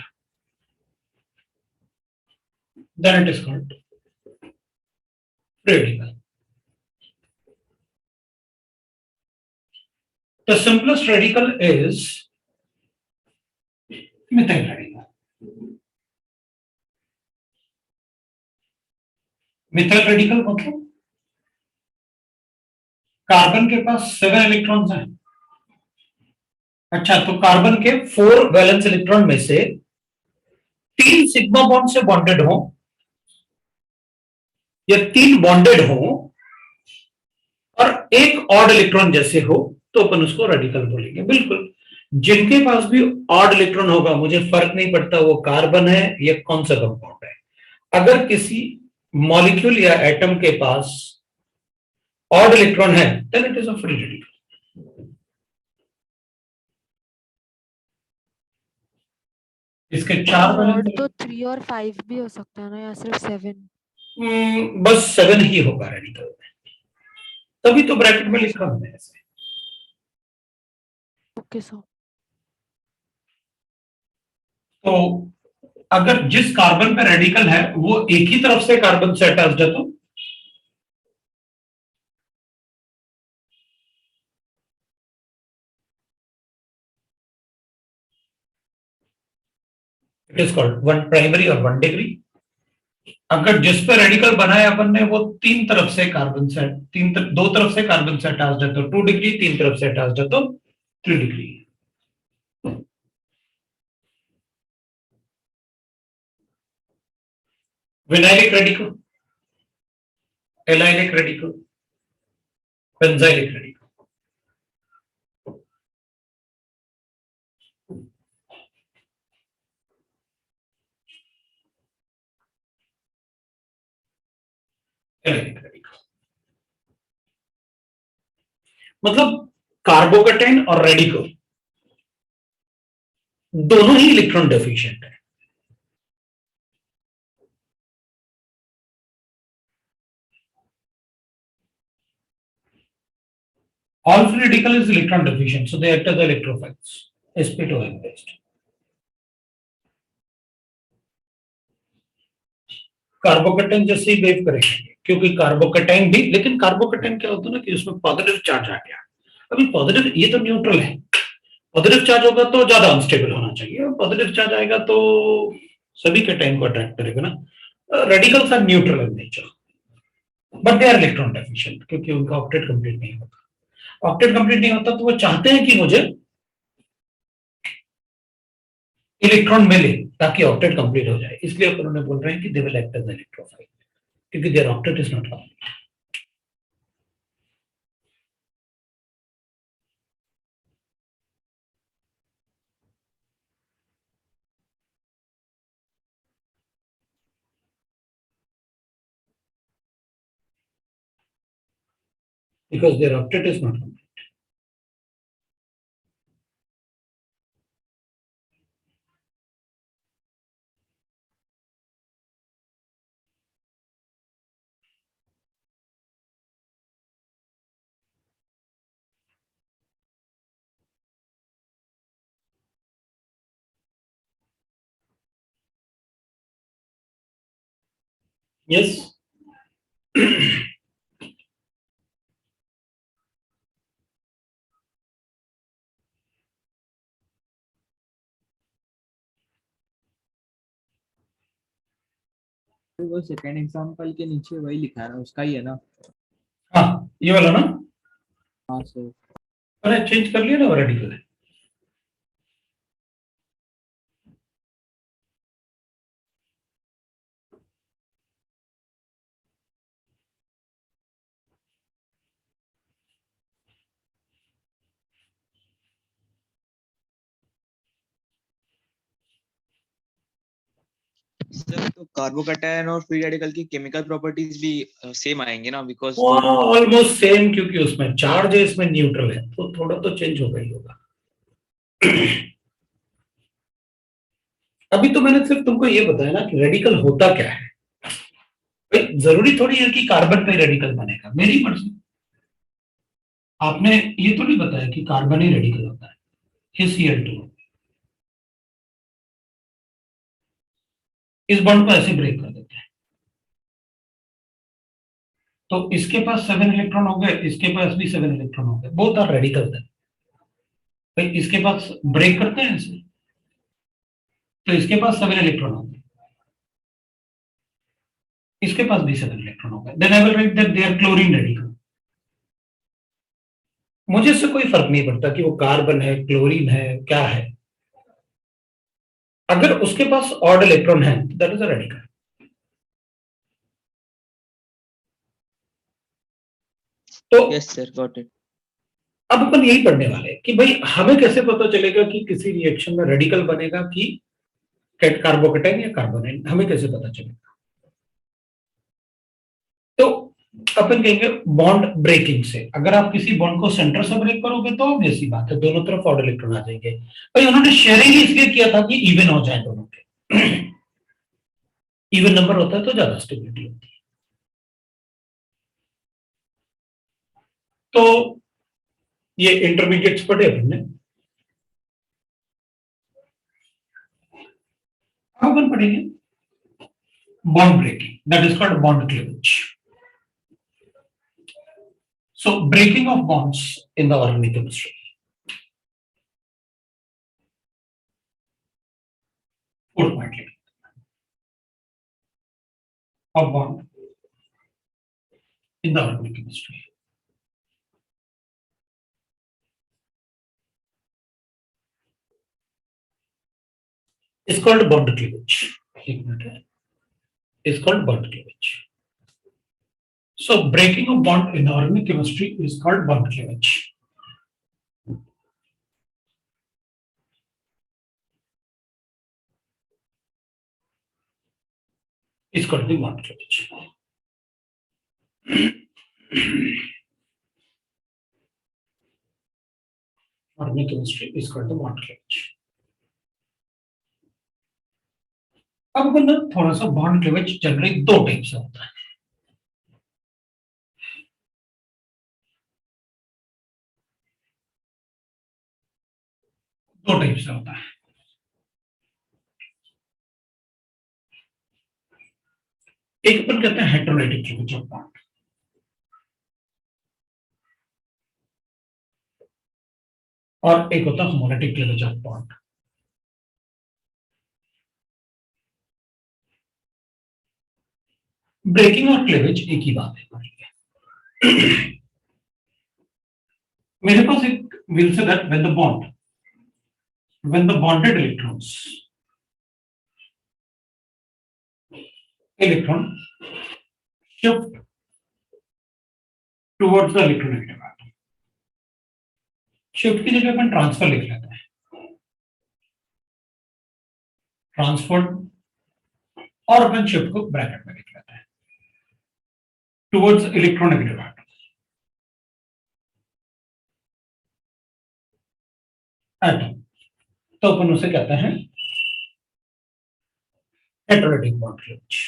then it is called radical. The simplest radical is methyl radical. Methyl radical मतलब कार्बन के पास 7 इलेक्ट्रॉन्स हैं। अच्छा, तो कार्बन के 4 वैलेंस इलेक्ट्रॉन में से 3 सिग्मा बॉन्ड से बॉन्डेड हो या 3 बॉन्डेड हो और एक ऑड इलेक्ट्रॉन जैसे हो तो अपन उसको रेडिकल बोलेंगे। बिल्कुल, जिनके पास भी ऑड इलेक्ट्रॉन होगा, मुझे फर्क नहीं पड़ता वो कार्बन है या कौन सा कंपाउंड है, अगर किसी मॉलिक्यूल या एटम के पास ऑड इलेक्ट्रॉन है then it is a free radical. इसके 4 ऑड तो 3 और 5 भी हो सकता है ना, या सिर्फ 7? बस 7 ही होगा रेडिकल में, तभी तो ब्रैकेट में लिखा हमने ऐसे। Okay sir. तो अगर जिस कार्बन पे रेडिकल है वो एक ही तरफ से कार्बन से अटैच्ड है तो it is called one primary और वन डिग्री। अगर जिस पे रेडिकल बनाया अपन ने वो 3 तरफ से कार्बन से 2 तरफ से कार्बन से अटैच्ड है तो 2 डिग्री, 3 तरफ से अटैच्ड है तो 3 डिग्री। Vinylic radical, allylic radical, benzylic radical. Allenic radical. मतलब कार्बोकेटाइन और रेडिकल दोनों ही इलेक्ट्रॉन डेफिशिएंट है। All free radical is electron deficient, so they act as electrophiles. sp2 based. Carbocation जैसे ही वेव करेंगे, क्योंकि कार्बोकेटाइन भी, लेकिन कार्बोकेटाइन क्या होता है ना कि उसमें पॉजिटिव चार्ज आ गया। अभी पॉजिटिव, ये तो न्यूट्रल है, पॉजिटिव चार्ज होगा तो ज्यादा अनस्टेबल होना चाहिए, पॉजिटिव चार्ज आएगा तो सभी कैटायन को अट्रैक्ट करेगा ना। Radicals are neutral in nature, but they are electron deficient, क्योंकि उनका ऑक्टेट कंप्लीट नहीं होता। ऑक्टेट कंप्लीट नहीं होता तो वो चाहते हैं कि मुझे इलेक्ट्रॉन मिले ताकि ऑक्टेट कंप्लीट हो जाए, इसलिए उन्होंने बोल रहे हैं कि they will act as electrophile, क्योंकि their octet is not complete. Because their octet is not complete. Yes. वो सेकंड एग्जांपल के नीचे वही लिखा है ना, उसका ही है ना? हाँ, ये वाला ना। हाँ सर। अरे चेंज कर लिया ना, रेडिकल है। सर तो कार्बोकेटायन और फ्री रेडिकल की केमिकल प्रॉपर्टीज भी सेम आएंगे ना, बिकॉज वो ऑलमोस्ट सेम, क्योंकि उसमें चार्ज है, इसमें न्यूट्रल है, तो थोड़ा तो चेंज होगा ही होगा। अभी तो मैंने सिर्फ तुमको ये बताया ना कि रेडिकल होता क्या है। भाई जरूरी थोड़ी है कि कार्बन पे रेडिकल बनेगा, मेरी मर्जी। आपने ये तो नहीं बताया कि कार्बन ही रेडिकल होता है। Cl2 इस बॉन्ड को ऐसे ब्रेक कर देते हैं, तो इसके पास 7 इलेक्ट्रॉन हो गए, इसके पास भी 7 इलेक्ट्रॉन हो गए, बोथ आर रेडिकल है। भाई इसके पास ब्रेक करते हैं इसे, तो इसके पास 7 इलेक्ट्रॉन हो गए, इसके पास भी 7 इलेक्ट्रॉन हो गए, then I will write that they are chlorine radical. मुझे इससे कोई फर्क नहीं पड़ता कि वो कार्बन है, क्लोरीन है, क्या है। अगर उसके पास ऑड इलेक्ट्रॉन है, दैट इज अ रेडिकल। तो यस सर, गॉट इट। अब अपन यही पढ़ने वाले हैं कि भाई हमें कैसे पता चलेगा कि किसी रिएक्शन में रेडिकल बनेगा कि कार्बोकेटाइन या कार्बोनाइन, हमें कैसे पता चलेगा। तो अपन कहेंगे बॉन्ड ब्रेकिंग से। अगर आप किसी बॉन्ड को सेंटर से ब्रेक करोगे तो ऑब्वियस सी बात है, दोनों तरफ ऑड इलेक्ट्रॉन आ जाएंगे। भाई उन्होंने शेयरिंग इसलिए किया था कि इवन हो जाए दोनों के। इवन नंबर होता है तो ज्यादा स्टेबिलिटी होती है। तो ये इंटरमीडिएट्स पढ़े अपन ने। अब अपन पढ़ेंगे bond breaking, that is called bond cleavage. So breaking of bonds in the organic chemistry. Fourth point of bond in the organic chemistry is called bond cleavage. Is called bond cleavage. So breaking of bond in organic chemistry is called bond cleavage. Is called the bond cleavage. Organic chemistry is called the bond cleavage. अब अपन ना थोड़ा सा bond cleavage generally दो type से होता है। दो type से होता है। एक अपन कहते हैं हेटेरोलाइटिक क्लीवेज ऑफ बॉन्ड, और एक होता है homolytic cleavage of bond. Breaking और क्लीवेज एक ही बात है। मेरे पास एक will say that when the bonded electron shift towards the electronegative atom, shift की जगह अपन ट्रांसफर लिख लेते हैं, ट्रांसफर, और अपन शिफ्ट को ब्रैकेट में लिख लेते हैं, टुवर्ड्स इलेक्ट्रोनेगेटिव एटम, तो अपन उसे कहते हैं heterolytic bond cleavage.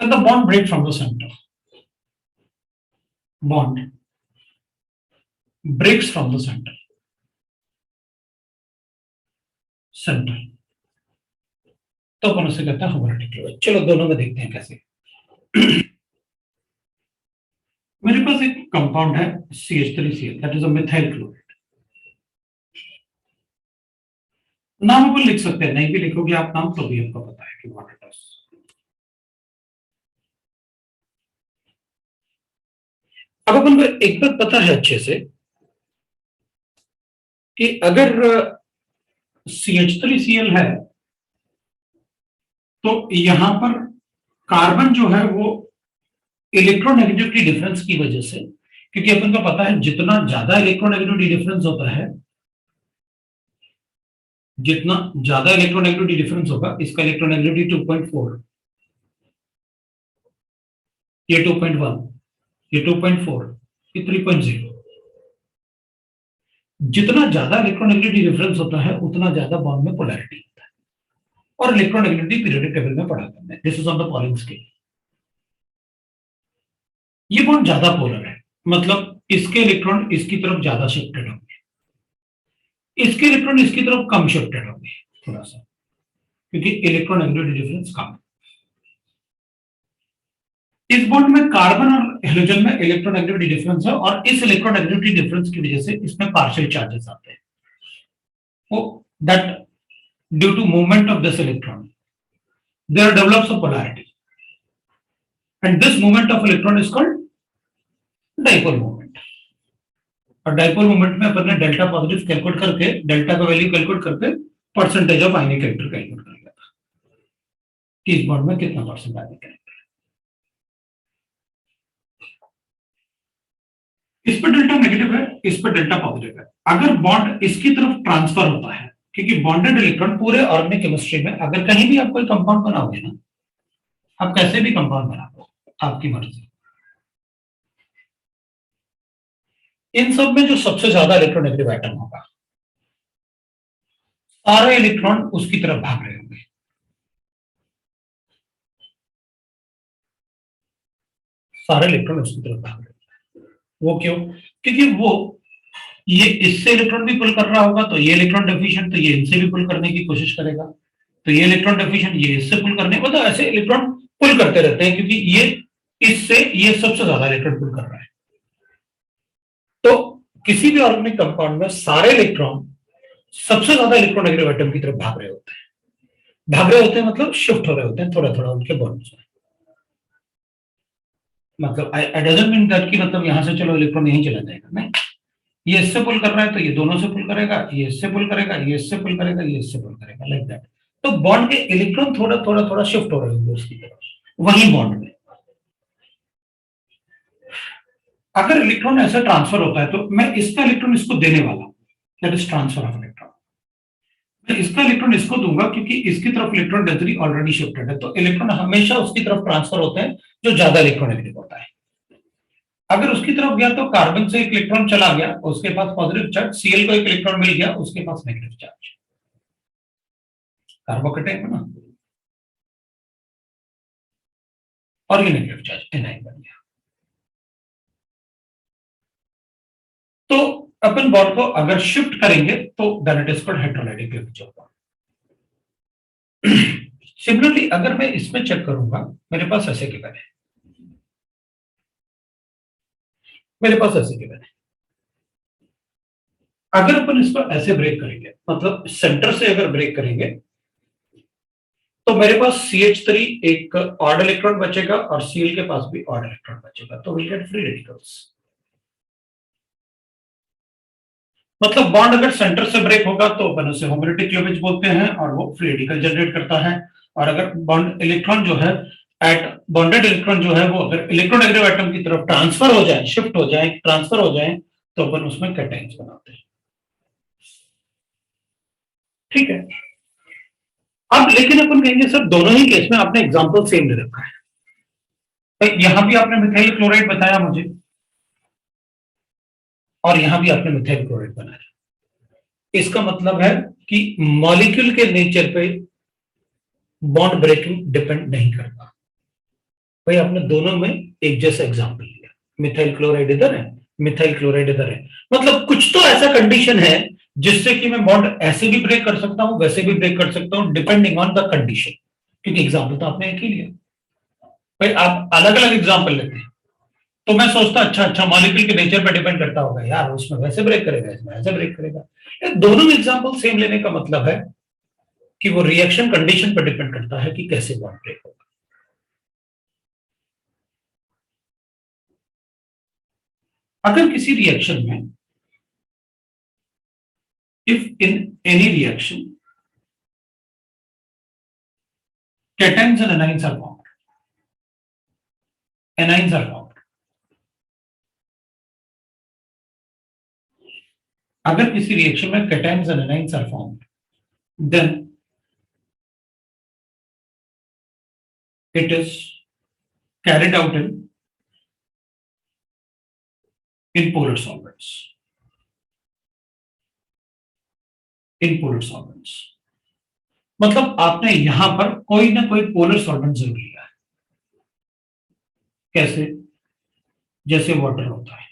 When the bond breaks from the center, bond breaks from the center, तो अपन उसे कहते हैं होमोलाइटिक क्लीवेज। चलो दोनों में देखते हैं कैसे। मेरे पास एक कंपाउंड है CH3Cl, that is a methyl chloride. नाम अपन लिख सकते हैं, नहीं भी लिखोगे आप नाम तो भी आपको पता है कि व्हाट इट इज। अब अपन को एक बात पता है अच्छे से कि अगर CH3Cl है तो यहां पर कार्बन जो है वो इलेक्ट्रोनेगेटिविटी डिफरेंस की वजह से, क्योंकि अपन को पता है जितना ज्यादा इलेक्ट्रोनेगेटिविटी डिफरेंस होता है, जितना ज्यादा इलेक्ट्रोनेगेटिविटी डिफरेंस होगा, इसका इलेक्ट्रोनेगेटिविटी 2.4, ये 2.1, ये 2.4, ये 3.0। जितना ज्यादा इलेक्ट्रोनेगेटिविटी डिफरेंस होता है उतना ज्यादा बॉन्ड में पोलैरिटी होता है, और इलेक्ट्रोनेगेटिविटी पीरियोडिक टेबल में पढ़ा करते हैं। This is on the polling scale. ये बॉन्ड ज्यादा पोलर है, मतलब इसके इलेक्ट्रॉन इसकी तरफ ज्यादा शिफ्टेड होंगे, इसके इलेक्ट्रॉन इसकी तरफ कम शिफ्टेड होंगे थोड़ा सा, क्योंकि इलेक्ट्रोनेगेटिविटी डिफरेंस कम। इस बॉन्ड में कार्बन और हाइड्रोजन में इलेक्ट्रोनेगेटिविटी डिफरेंस है, और इस इलेक्ट्रोनेगेटिविटी डिफरेंस की वजह से इसमें पार्शियल चार्जेस आते हैं। वो that due to movement of this electron there develops a polarity, and this movement of electron is called dipole movement. और डाइपोल मूवमेंट में अपन ने डेल्टा पॉजिटिव कैलकुलेट करके, डेल्टा का वैल्यू कैलकुलेट करके percentage of ionic character calculate कर लिया था कि इस बॉन्ड में कितना परसेंट आयनिक कैरेक्टर। इस पर डेल्टा नेगेटिव है, इस पर डेल्टा पॉजिटिव है। अगर बॉन्ड इसकी तरफ ट्रांसफर होता है, क्योंकि बॉन्डेड इलेक्ट्रॉन पूरे ऑर्गेनिक केमिस्ट्री में अगर कहीं भी आप कोई कंपाउंड बनाओगे ना, आप कैसे भी कंपाउंड बना लो, आपकी मर्जी, इन सब में जो सबसे ज्यादा इलेक्ट्रोनेगेटिव एटम होगा, सारे इलेक्ट्रॉन उसकी तरफ भाग रहे होंगे। सारे इलेक्ट्रॉन उसकी तरफ भाग रहे होंगे। वो क्यों? क्योंकि वो ये इससे इलेक्ट्रॉन भी पुल कर रहा होगा, तो ये इलेक्ट्रॉन डेफिशिएंट तो ये इनसे भी पुल करने की कोशिश करेगा, तो ये इलेक्ट्रॉन डेफिशिएंट ये इससे पुल करने, मतलब ऐसे इलेक्ट्रॉन पुल करते रहते हैं, क्योंकि ये इससे ये सबसे ज्यादा इलेक्ट्रॉन पुल कर रहा है। तो किसी भी ऑर्गेनिक कंपाउंड में सारे इलेक्ट्रॉन सबसे ज्यादा इलेक्ट्रोनेगेटिव एटम की तरफ भाग रहे होते हैं। भाग रहे होते हैं मतलब शिफ्ट हो रहे होते हैं थोड़ा थोड़ा उनके बॉन्ड्स में। मतलब आई डजंट मीन दैट कि मतलब यहां से चलो इलेक्ट्रॉन यहीं चला जाएगा, नहीं, ये इससे पुल कर रहा है तो ये दोनों से पुल करेगा, ये इससे पुल करेगा, ये इससे पुल करेगा, ये इससे पुल करेगा, लाइक दैट। तो बॉन्ड के इलेक्ट्रॉन थोड़ा थोड़ा थोड़ा शिफ्ट हो रहे होंगे उसकी तरफ, वही बॉन्ड में। अगर इलेक्ट्रॉन ऐसे ट्रांसफर होता है तो मैं इसका इलेक्ट्रॉन इसको देने वाला हूं, that is transfer of electron. इसका इलेक्ट्रॉन इसको दूंगा क्योंकि इसकी तरफ इलेक्ट्रॉन डेंसिटी ऑलरेडी शिफ्टेड है, तो इलेक्ट्रॉन हमेशा उसकी तरफ ट्रांसफर होते हैं जो ज्यादा इलेक्ट्रोनेगेटिव होता है। अगर उसकी तरफ गया तो कार्बन से एक इलेक्ट्रॉन चला गया, उसके पास पॉजिटिव चार्ज, सीएल को एक इलेक्ट्रॉन मिल गया, उसके पास नेगेटिव चार्ज, कार्बोकेटाइन बना और ये नेगेटिव चार्ज एनाइन बन गया। तो अपन बॉन्ड को अगर शिफ्ट करेंगे तो then it is called hydrolytic cleavage होगा। सिमिलरली अगर मैं इसमें चेक करूंगा, मेरे पास ऐसे गिवन है, मेरे पास ऐसे गिवन है, अगर अपन इसको ऐसे ब्रेक करेंगे, मतलब सेंटर से अगर ब्रेक करेंगे तो मेरे पास CH3 एक ऑड इलेक्ट्रॉन बचेगा और Cl के पास भी ऑड इलेक्ट्रॉन बचेगा, तो विल गेट फ्री रेडिकल्स। मतलब बॉन्ड अगर सेंटर से ब्रेक होगा तो अपन उसे होमोलैटिक क्लीवेज बोलते हैं और वो फ्री रेडिकल जनरेट करता है। और अगर बॉन्ड इलेक्ट्रॉन जो है बॉन्डेड इलेक्ट्रॉन जो है वो अगर इलेक्ट्रोनेगेटिव एटम की तरफ ट्रांसफर हो जाए, शिफ्ट हो जाए, ट्रांसफर हो जाए, तो अपन उसमें कैटायंस बनाते हैं। ठीक है, अब लेकिन अपन कहेंगे सर दोनों ही केस में आपने एग्जांपल सेम दे रखा है, तो यहां भी आपने मिथाइल क्लोराइड बताया मुझे और यहां भी आपने मिथाइल क्लोराइड बनाया। इसका मतलब है कि मॉलिक्यूल के नेचर पे बॉन्ड ब्रेकिंग डिपेंड नहीं करता। भाई आपने दोनों में एक जैसा एग्जांपल लिया, मिथाइल क्लोराइड इधर है, मिथाइल क्लोराइड इधर है, मतलब कुछ तो ऐसा कंडीशन है जिससे कि मैं बॉन्ड ऐसे भी ब्रेक कर सकता हूं, वैसे भी ब्रेक कर सकता हूं, डिपेंडिंग ऑन द कंडीशन। क्योंकि एग्जांपल तो आपने एक ही लिया, भाई आप अलग अलग एग्जांपल लेते हैं तो मैं सोचता अच्छा मॉलिक्यूल के नेचर पे डिपेंड करता होगा यार, उसमें वैसे ब्रेक करेगा, इसमें ऐसे ब्रेक करेगा। दोनों में एग्जांपल सेम लेने का मतलब है कि वो रिएक्शन कंडीशन पर डिपेंड करता है कि कैसे बॉन्ड ब्रेक होगा। अगर किसी रिएक्शन में if in any reaction cations and anions are formed, anions are formed, अगर किसी रिएक्शन में cations and anions are formed, then it is carried out in polar solvents. In polar solvents मतलब आपने यहां पर कोई ना कोई पोलर सॉल्वेंट जरूर लिया है। कैसे? जैसे वाटर होता है,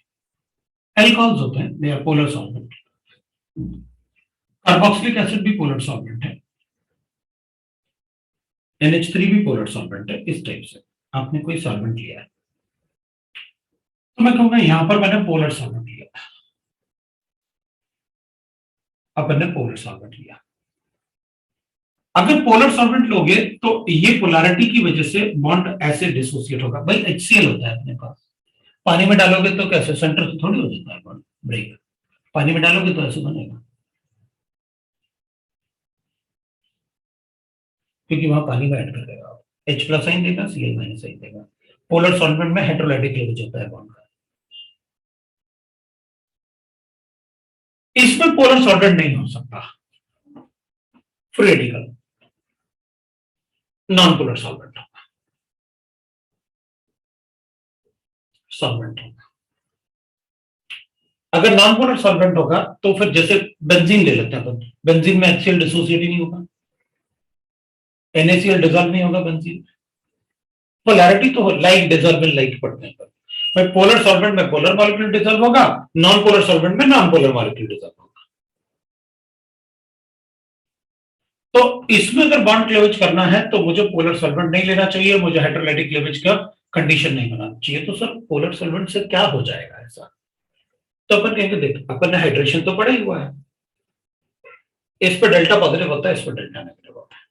एल्कोहल्स होते हैं, they are polar solvent. Carboxylic acid भी पोलर सॉल्वेंट है, NH3 भी पोलर सॉल्वेंट है। इस टाइप से आपने कोई सॉल्वेंट लिया है तो मैं कहूंगा यहां पर मैंने पोलर सॉल्वेंट लिया, अपन ने पोलर सॉल्वेंट लिया। अगर पोलर सॉल्वेंट लोगे तो ये पोलैरिटी की वजह से बॉन्ड ऐसे डिसोसिएट होगा। भाई HCl होता है अपने पास, पानी में डालोगे तो कैसे, सेंटर से थोड़ी हो जाता है बॉन्ड ब्रेक, पानी में डालोगे तो ऐसे बनेगा क्योंकि वहां पानी में ऐड कर देगा, H+ साइन देगा, Cl- साइन देगा। पोलर सॉल्वेंट में हाइड्रोलाइटिक क्लीवेज होता है बॉन्ड का। इसमें पोलर सॉल्वेंट नहीं हो सकता, free radical non polar solvent होगा, सॉल्वेंट होगा। अगर नॉन पोलर सॉल्वेंट होगा तो फिर जैसे बेंजीन ले लेते हैं, बेंजीन में HCl डिसोसिएट ही नहीं होगा, NaCl डिसॉल्व नहीं होगा बेंजीन। पोलैरिटी तो लाइक डिसॉल्व लाइक पढ़ते हैं, भाई पोलर सॉल्वेंट में पोलर मॉलिक्यूल डिसॉल्व होगा, नॉन पोलर सॉल्वेंट में नॉन पोलर मॉलिक्यूल डिसॉल्व होगा। तो इसमें अगर बॉन्ड क्लीवेज करना है तो मुझे पोलर सॉल्वेंट नहीं लेना चाहिए, मुझे हाइड्रोलाइटिक क्लीवेज का कंडीशन नहीं बनाना चाहिए। तो सर पोलर सॉल्वेंट से क्या हो जाएगा ऐसा? तो अपन कहेंगे देख, अपन ने हाइड्रेशन तो पढ़ा ही हुआ है, इस पर डेल्टा पॉजिटिव होता है, इस पर डेल्टा नेगेटिव होता है।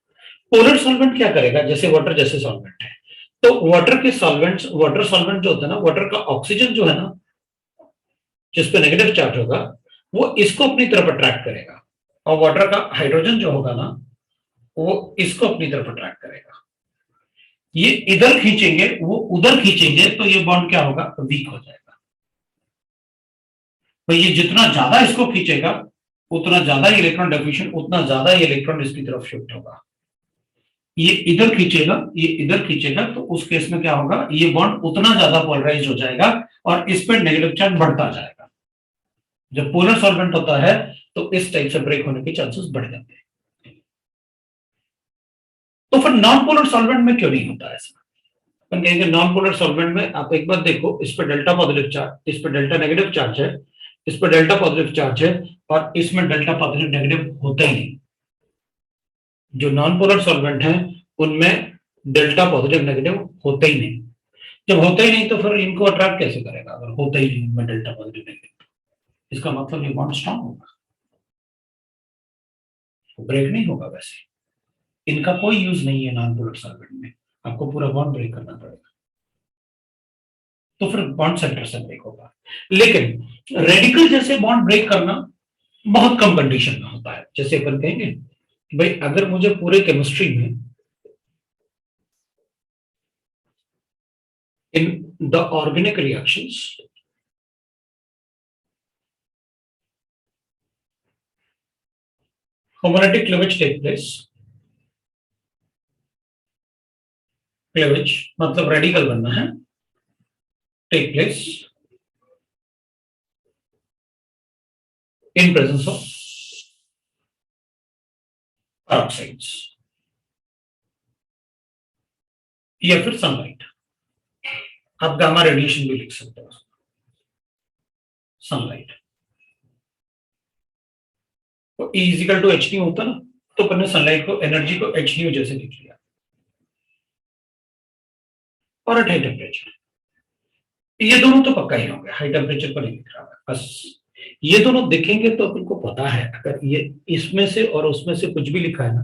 पोलर सॉल्वेंट क्या करेगा, जैसे वाटर जैसे सॉल्वेंट है, तो वाटर के सॉल्वेंट्स, वाटर सॉल्वेंट जो होता है ना, वाटर का ऑक्सीजन जो है ना जिसपे नेगेटिव चार्ज होगा वो इसको अपनी तरफ अट्रैक्ट करेगा, और वाटर का हाइड्रोजन जो होगा ना वो इसको अपनी तरफ अट्रैक्ट करेगा। ये इधर खींचेंगे, वो उधर खींचेंगे, तो ये बॉन्ड क्या होगा, वीक हो जाएगा। तो ये जितना ज्यादा इसको खींचेगा उतना ज्यादा इलेक्ट्रॉन डेफिशिएंट, उतना ज्यादा ये इलेक्ट्रॉन इसकी तरफ शिफ्ट होगा। ये इधर खींचेगा, ये इधर खींचेगा, तो उस केस में क्या होगा, ये बॉन्ड उतना ज्यादा पोलराइज हो जाएगा और इस पर नेगेटिव चार्ज बढ़ता जाएगा। जब पोलर सॉल्वेंट होता है तो इस टाइप से ब्रेक होने के चांसेस बढ़ जाते हैं। तो फिर नॉन पोलर सॉल्वेंट में क्यों नहीं होता ऐसा? अपन कहेंगे नॉन पोलर सॉल्वेंट में आप एक बार देखो, इस पर डेल्टा पॉजिटिव चार्ज, इस पर डेल्टा नेगेटिव चार्ज है, इस पर डेल्टा पॉजिटिव चार्ज है, और इसमें डेल्टा पॉजिटिव नेगेटिव होता ही नहीं। जो नॉन पोलर सॉल्वेंट है उनमें डेल्टा पॉजिटिव नेगेटिव होता ही नहीं। जब होता ही नहीं तो फिर इनको अट्रैक्ट कैसे करेगा? अगर होता ही नहीं इनमें डेल्टा पॉजिटिव नेगेटिव, इसका मतलब ये बॉन्ड स्ट्रांग होगा, ब्रेक नहीं होगा। वैसे इनका कोई यूज नहीं है नॉन पोलर सॉल्वेंट में, आपको पूरा बॉन्ड ब्रेक करना पड़ेगा, तो फिर बॉन्ड सेंटर से ब्रेक होगा। लेकिन रेडिकल जैसे बॉन्ड ब्रेक करना बहुत कम कंडीशन में होता है। जैसे अपन कहेंगे कि भाई अगर मुझे पूरे केमिस्ट्री में in the organic reactions homolytic cleavage take place, cleavage मतलब रेडिकल बनना है, take place in presence of peroxides या फिर सनलाइट। आप गामा रेडिएशन भी लिख सकते हो, सनलाइट। तो E equal to h nu होता ना, तो अपन ने सनलाइट को, एनर्जी को एच न्यू जैसे लिख लिया, और एट हाई टेम्परेचर। ये दोनों तो पक्का ही होंगे, हाई टेम्परेचर पर नहीं लिख रहा है बस। ये दोनों दिखेंगे तो अपन को पता है, अगर ये इसमें से और उसमें से कुछ भी लिखा है ना,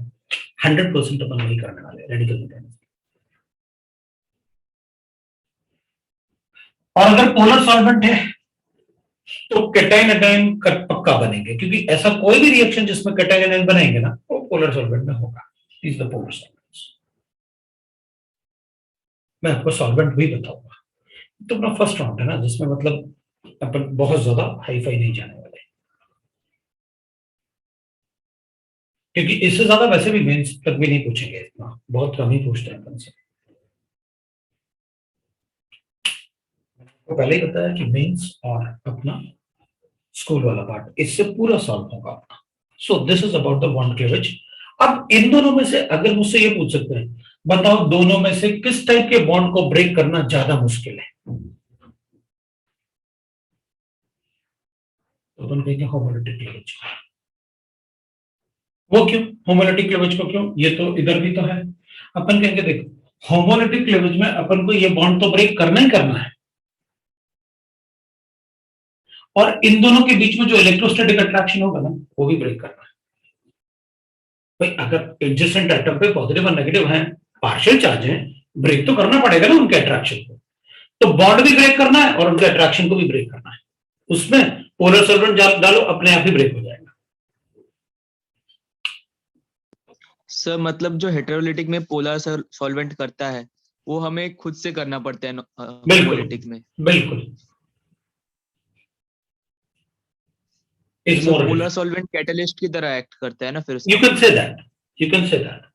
100% अपन वही करने वाले रेडिकल मैकेनिज्म। और अगर पोलर सॉल्वेंट है तो कैटायन एनायन पक्का बनेंगे, क्योंकि ऐसा कोई भी रिएक्शन जिसमें कैटायन एनायन बनेंगे ना, वो पोलर सॉल्वेंट में होगा। Is the polar solvents. मैं आपको सॉल्वेंट भी बताऊंगा। तो अपना फर्स्ट राउंड है ना, जिसमें मतलब अपन बहुत ज्यादा हाई फाई नहीं जाने वाले, क्योंकि इससे ज्यादा वैसे भी मेंस तक भी नहीं पूछेंगे, इतना बहुत कम ही पूछते हैं अपन से। तो पहले ही बताया कि मेंस और अपना स्कूल वाला पार्ट इससे पूरा सॉल्व होगा अपना। So this is about the bond cleavage. अब इन दोनों में से अगर मुझसे ये पूछ सकते हैं, बताओ दोनों में से किस टाइप के बॉन्ड को ब्रेक करना ज्यादा मुश्किल है, तो अपन कहेंगे होमोलिटिक क्लीवेज। वो क्यों होमोलिटिक क्लीवेज को क्यों? ये तो इधर भी तो है। अपन कहेंगे देखो, होमोलिटिक क्लीवेज में अपन को ये बॉन्ड तो ब्रेक करना ही करना है, और इन दोनों के बीच में जो इलेक्ट्रोस्टैटिक अट्रैक्शन होगा ना, वो भी ब्रेक करना है। भाई अगर एडजेसेंट एटम पे पॉजिटिव और नेगेटिव हैं, पार्शियल चार्ज हैं, ब्रेक तो करना पड़ेगा ना उनके अट्रैक्शन को। तो बॉन्ड भी ब्रेक करना है और उनके अट्रैक्शन को भी ब्रेक करना है। उसमें पोलर सॉल्वेंट डालो, अपने आप ही ब्रेक हो जाएगा। सर मतलब जो हेटेरोलिटिक में पोलर सॉल्वेंट करता है वो हमें खुद से करना पड़ता है होमोलिटिक में। बिल्कुल is more polar solvent catalyst की तरह एक्ट करता है ना फिर you can say that, you can say that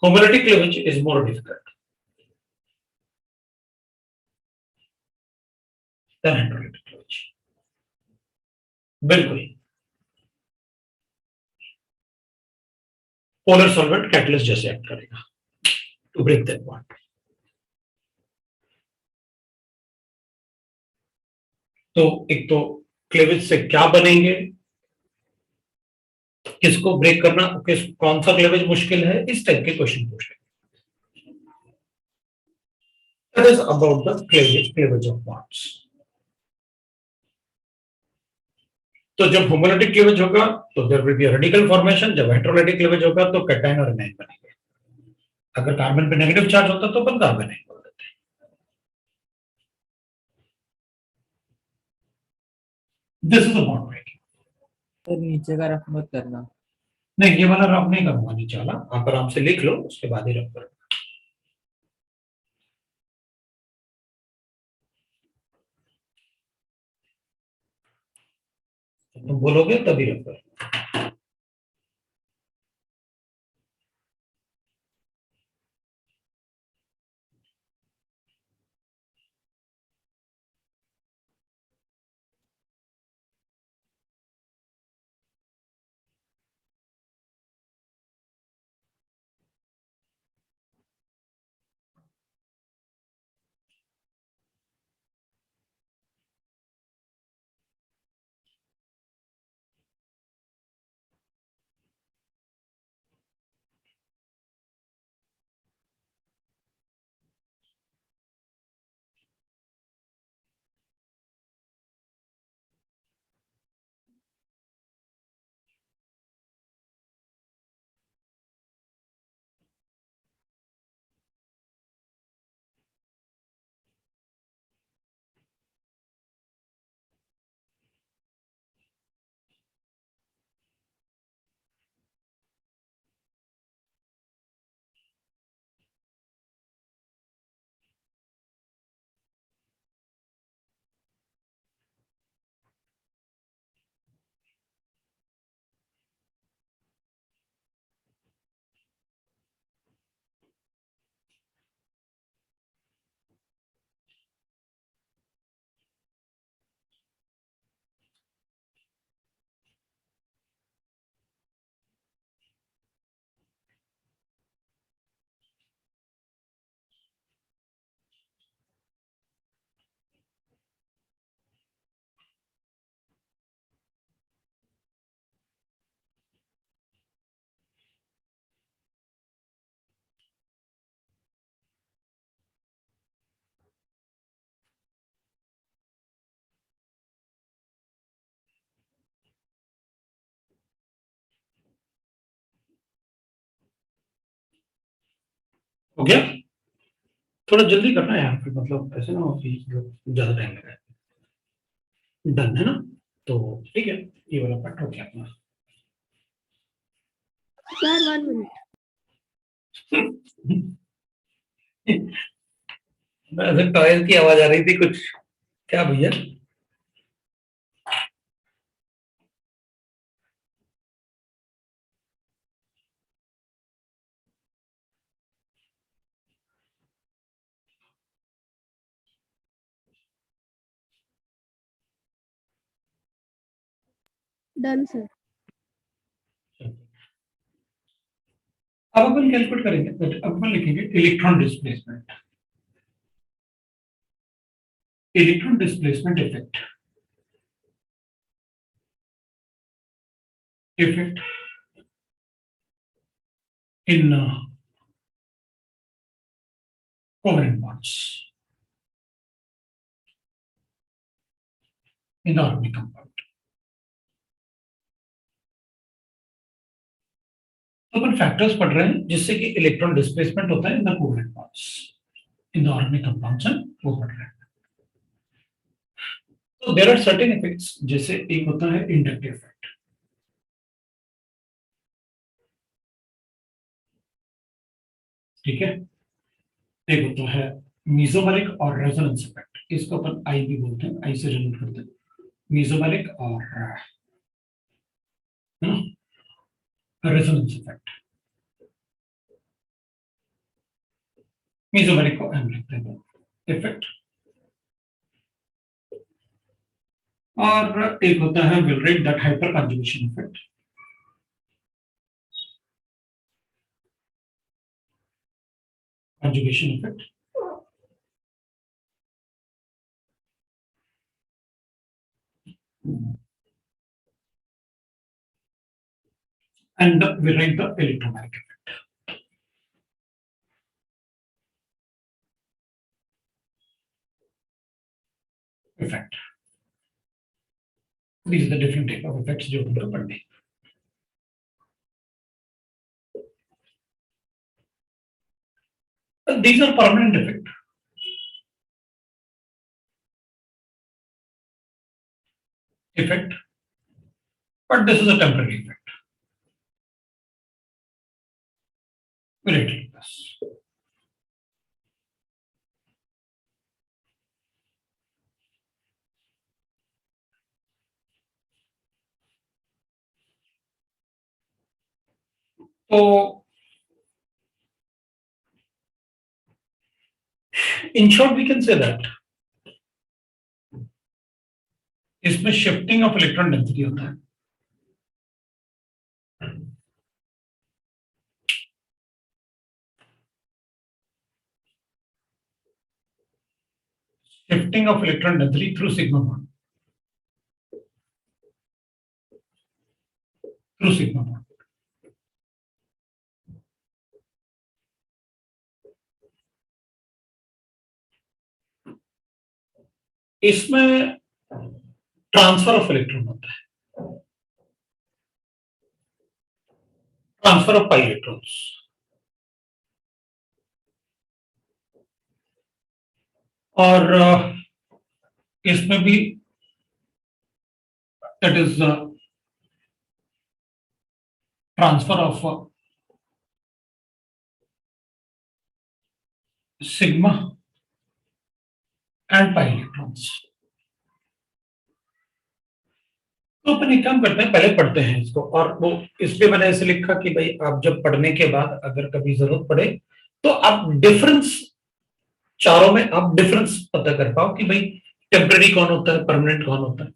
homolytic cleavage is more difficult than heterolytic cleavage। बिल्कुल पोलर सॉल्वेंट कैटलिस्ट जैसे एक्ट करेगा टू ब्रेक दैट बॉन्ड। तो एक तो क्लीवेज से क्या बनेंगे, किसको ब्रेक करना, कौन सा क्लीवेज मुश्किल है, इस टाइप के क्वेश्चन पूछ रहे। That is about the cleavage of bonds. तो जब होमोलिटिक क्लीवेज होगा तो there will be a radical formation, जब हेटेरोलिटिक क्लीवेज होगा तो कैटायन और एनायन बनेंगे। अगर कार्बन पे नेगेटिव चार्ज होता तो अपन कार्बन एनायन बोल देते हैं। This is a bond breaking. तो नीचे का रफ मत करना। नहीं, ये वाला रफ नहीं करूंगा नीचे वाला, आप आराम से लिख लो, उसके बाद ही रफ करो। तुम बोलोगे तभी रखो। हो गया? थोड़ा जल्दी करना है यार, फिर मतलब ऐसे ना हो कि ज्यादा टाइम लगा। डन है ना? तो ठीक है, ये वाला पार्ट हो गया अपना। Sir 1 minute. ऐसे टॉयज की आवाज आ रही थी कुछ। क्या भैया? Done sir. अब अपन कैलकुलेट करेंगे, तो अब अपन लिखेंगे electron displacement. Electron displacement effect. Effect in covalent bonds in the organic compound. तो अपन फैक्टर्स पढ़ रहे हैं जिससे कि इलेक्ट्रॉन डिस्प्लेसमेंट होता है in the covalent bonds in the organic compounds, वो पढ़ रहे हैं। तो देयर आर सर्टेन इफेक्ट्स, जैसे एक होता है इंडक्टिव इफेक्ट। ठीक है, एक होता है मीजोमेरिक और रेजोनेंस इफेक्ट, इसको अपन आई भी बोलते हैं, आई से रिलेट करते हैं। मीजोमेरिक और रेजोनेंस इफेक्ट। मीजोमेरिक को एम लिखते हैं इफेक्ट, और एक होता है we'll write that hyperconjugation effect. Conjugation effect and we write the electromagnetic effect. These are the different type of effects जो उनको पढ़ने हैं। These are permanent effect, but this is a temporary effect. We write like this. तो in short we can say that इसमें shifting of electron density होता है। Shifting of electron density through sigma bond. Through sigma bond. इसमें transfer of electron होता है, transfer of pi electrons. और इसमें भी that is transfer of sigma and pi electrons। तो अपन एक काम करते हैं, पहले पढ़ते हैं इसको, और वो इसलिए मैंने ऐसे लिखा कि भाई आप जब पढ़ने के बाद अगर कभी जरूरत पड़े तो आप डिफरेंस चारों में आप डिफरेंस पता कर पाओ कि भाई टेम्पररी कौन होता है, परमानेंट कौन होता है,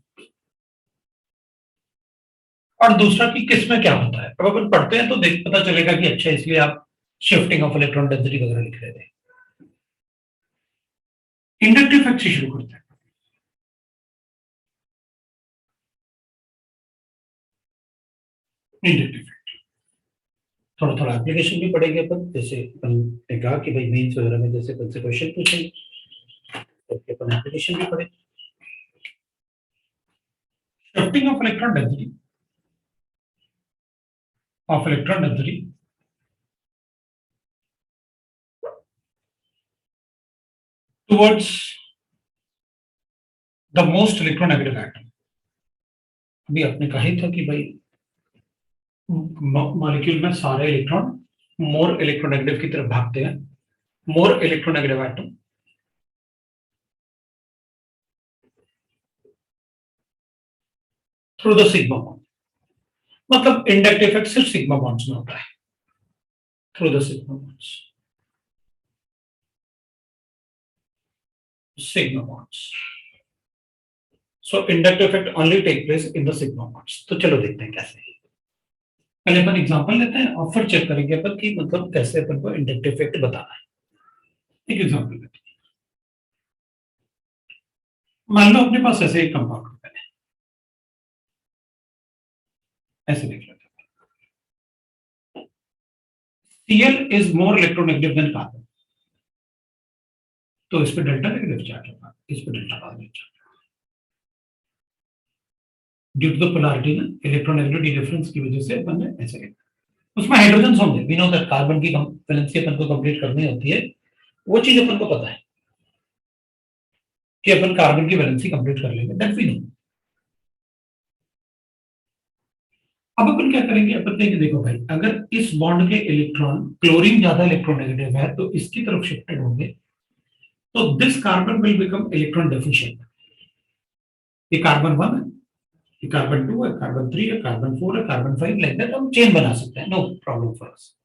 और दूसरा कि किस में क्या होता है। अब अपन पढ़ते हैं तो देख पता चलेगा कि अच्छा इसलिए आप शिफ्टिंग ऑफ इलेक्ट्रॉन डेंसिटी वगैरह लिख रहे थे। इंडक्टिव इफेक्ट से शुरू करते हैं। इंडक्टिव इफेक्ट थोड़ा थोड़ा एप्लीकेशन भी पढ़ेंगे अपन, जैसे अपन ने कहा कि भाई मेंस वगैरह में जैसे कौन से क्वेश्चन पूछेंगे तो अपन एप्लीकेशन भी पढ़े। Shifting of electron density towards the most electronegative atom। अभी आपने कहा ही था कि भाई मॉलिक्यूल में सारे इलेक्ट्रॉन मोर इलेक्ट्रोनेगेटिव की तरफ भागते हैं, more electronegative atom through the sigma bond. मतलब इंडक्टिव इफेक्ट सिर्फ सिग्मा बॉन्ड्स में होता है, through the sigma bonds, sigma bonds। So inductive effect only take place in the sigma bonds। तो चलो देखते हैं कैसे। पहले अपन एग्जांपल लेते हैं और फिर चेक करेंगे अपन कि मतलब कैसे अपन को इंडक्टिव इफेक्ट बताना है। एक एग्जांपल लेते हैं, मान लो अपने पास ऐसे एक कंपाउंड है, ऐसे देख लेते हैं। Cl is more electronegative than carbon। तो इस पे डेल्टा नेगेटिव चार्ज होगा, इस पे डेल्टा पॉजिटिव चार्ज होगा। ड्यू टू द पोलैरिटी ना इलेक्ट्रोनेगेटिविटी डिफरेंस की वजह से अपन ने ऐसे लिखा। उसमें हाइड्रोजन होंगे, वी नो दैट कार्बन की वैलेंसी अपन को कंप्लीट करनी होती है, वो चीज अपन को पता है कि अपन कार्बन की वैलेंसी कंप्लीट कर लेंगे, दैट वी नो। अब अपन क्या करेंगे, अपन कहेंगे देखो भाई अगर इस बॉन्ड के इलेक्ट्रॉन, क्लोरीन ज्यादा इलेक्ट्रोनेगेटिव है तो इसकी तरफ शिफ्टेड होंगे, तो this carbon will become electron deficient. ये कार्बन 1 है, ये कार्बन 2 है, कार्बन 3 है, कार्बन 4 है, कार्बन 5, लाइक दैट हम चेन बना सकते हैं, नो प्रॉब्लम फॉर अस।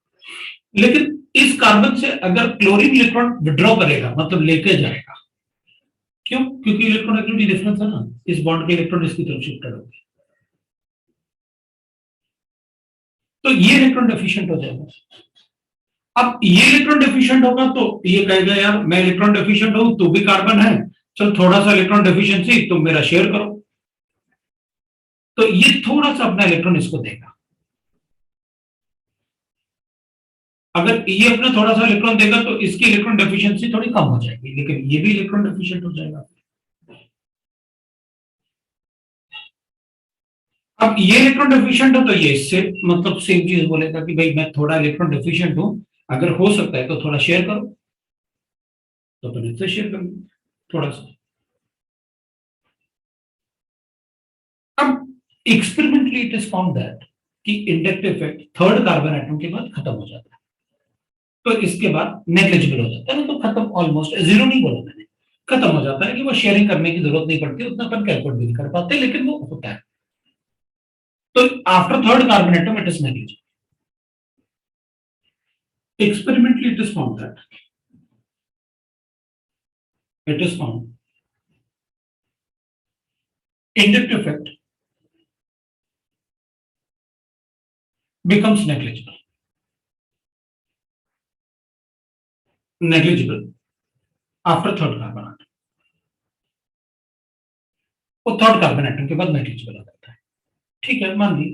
लेकिन इस कार्बन से अगर क्लोरीन इलेक्ट्रॉन विड्रॉ करेगा, मतलब लेके जाएगा, क्यों? क्योंकि इलेक्ट्रोनेगेटिविटी डिफरेंस है ना, इस बॉन्ड के इलेक्ट्रॉन इसकी तरफ शिफ्टेड होंगे, तो ये इलेक्ट्रॉन डेफिशिएंट हो जाएगा। अब ये इलेक्ट्रॉन डेफिशिएंट होगा तो ये कहेगा यार मैं इलेक्ट्रॉन डेफिशिएंट हूं, तू भी कार्बन है, चल थोड़ा सा इलेक्ट्रॉन डेफिशिएंसी तुम मेरा शेयर करो। तो ये थोड़ा सा अपना इलेक्ट्रॉन इसको देगा। अगर ये अपना थोड़ा सा इलेक्ट्रॉन देगा तो इसकी इलेक्ट्रॉन डेफिशिएंसी थोड़ी कम हो जाएगी, लेकिन ये भी इलेक्ट्रॉन डेफिशिएंट हो जाएगा। अब ये इलेक्ट्रॉन डेफिशिएंट है तो ये इससे मतलब सेम चीज बोलेगा कि भाई मैं थोड़ा इलेक्ट्रॉन डेफिशिएंट हूं, अगर हो सकता है तो थोड़ा शेयर करो, तो अपन इससे शेयर करेंगे थोड़ा सा। अब experimentally it is found that कि inductive effect third carbon atom के बाद खत्म हो जाता है, तो इसके बाद नेग्लिजिबल हो जाता है, तो खत्म, ऑलमोस्ट जीरो नहीं बोला मैंने, खत्म हो जाता है कि वो शेयरिंग करने की जरूरत नहीं पड़ती, उतना अपन कैलकुलेट भी नहीं कर पाते, लेकिन वो होता है। तो after third carbon atom it is negligible. experimentally it is found that inductive effect becomes negligible after third carbon atom. वो थर्ड कार्बन एटम के बाद नेग्लिजिबल हो जाता है, ठीक है, मान ली।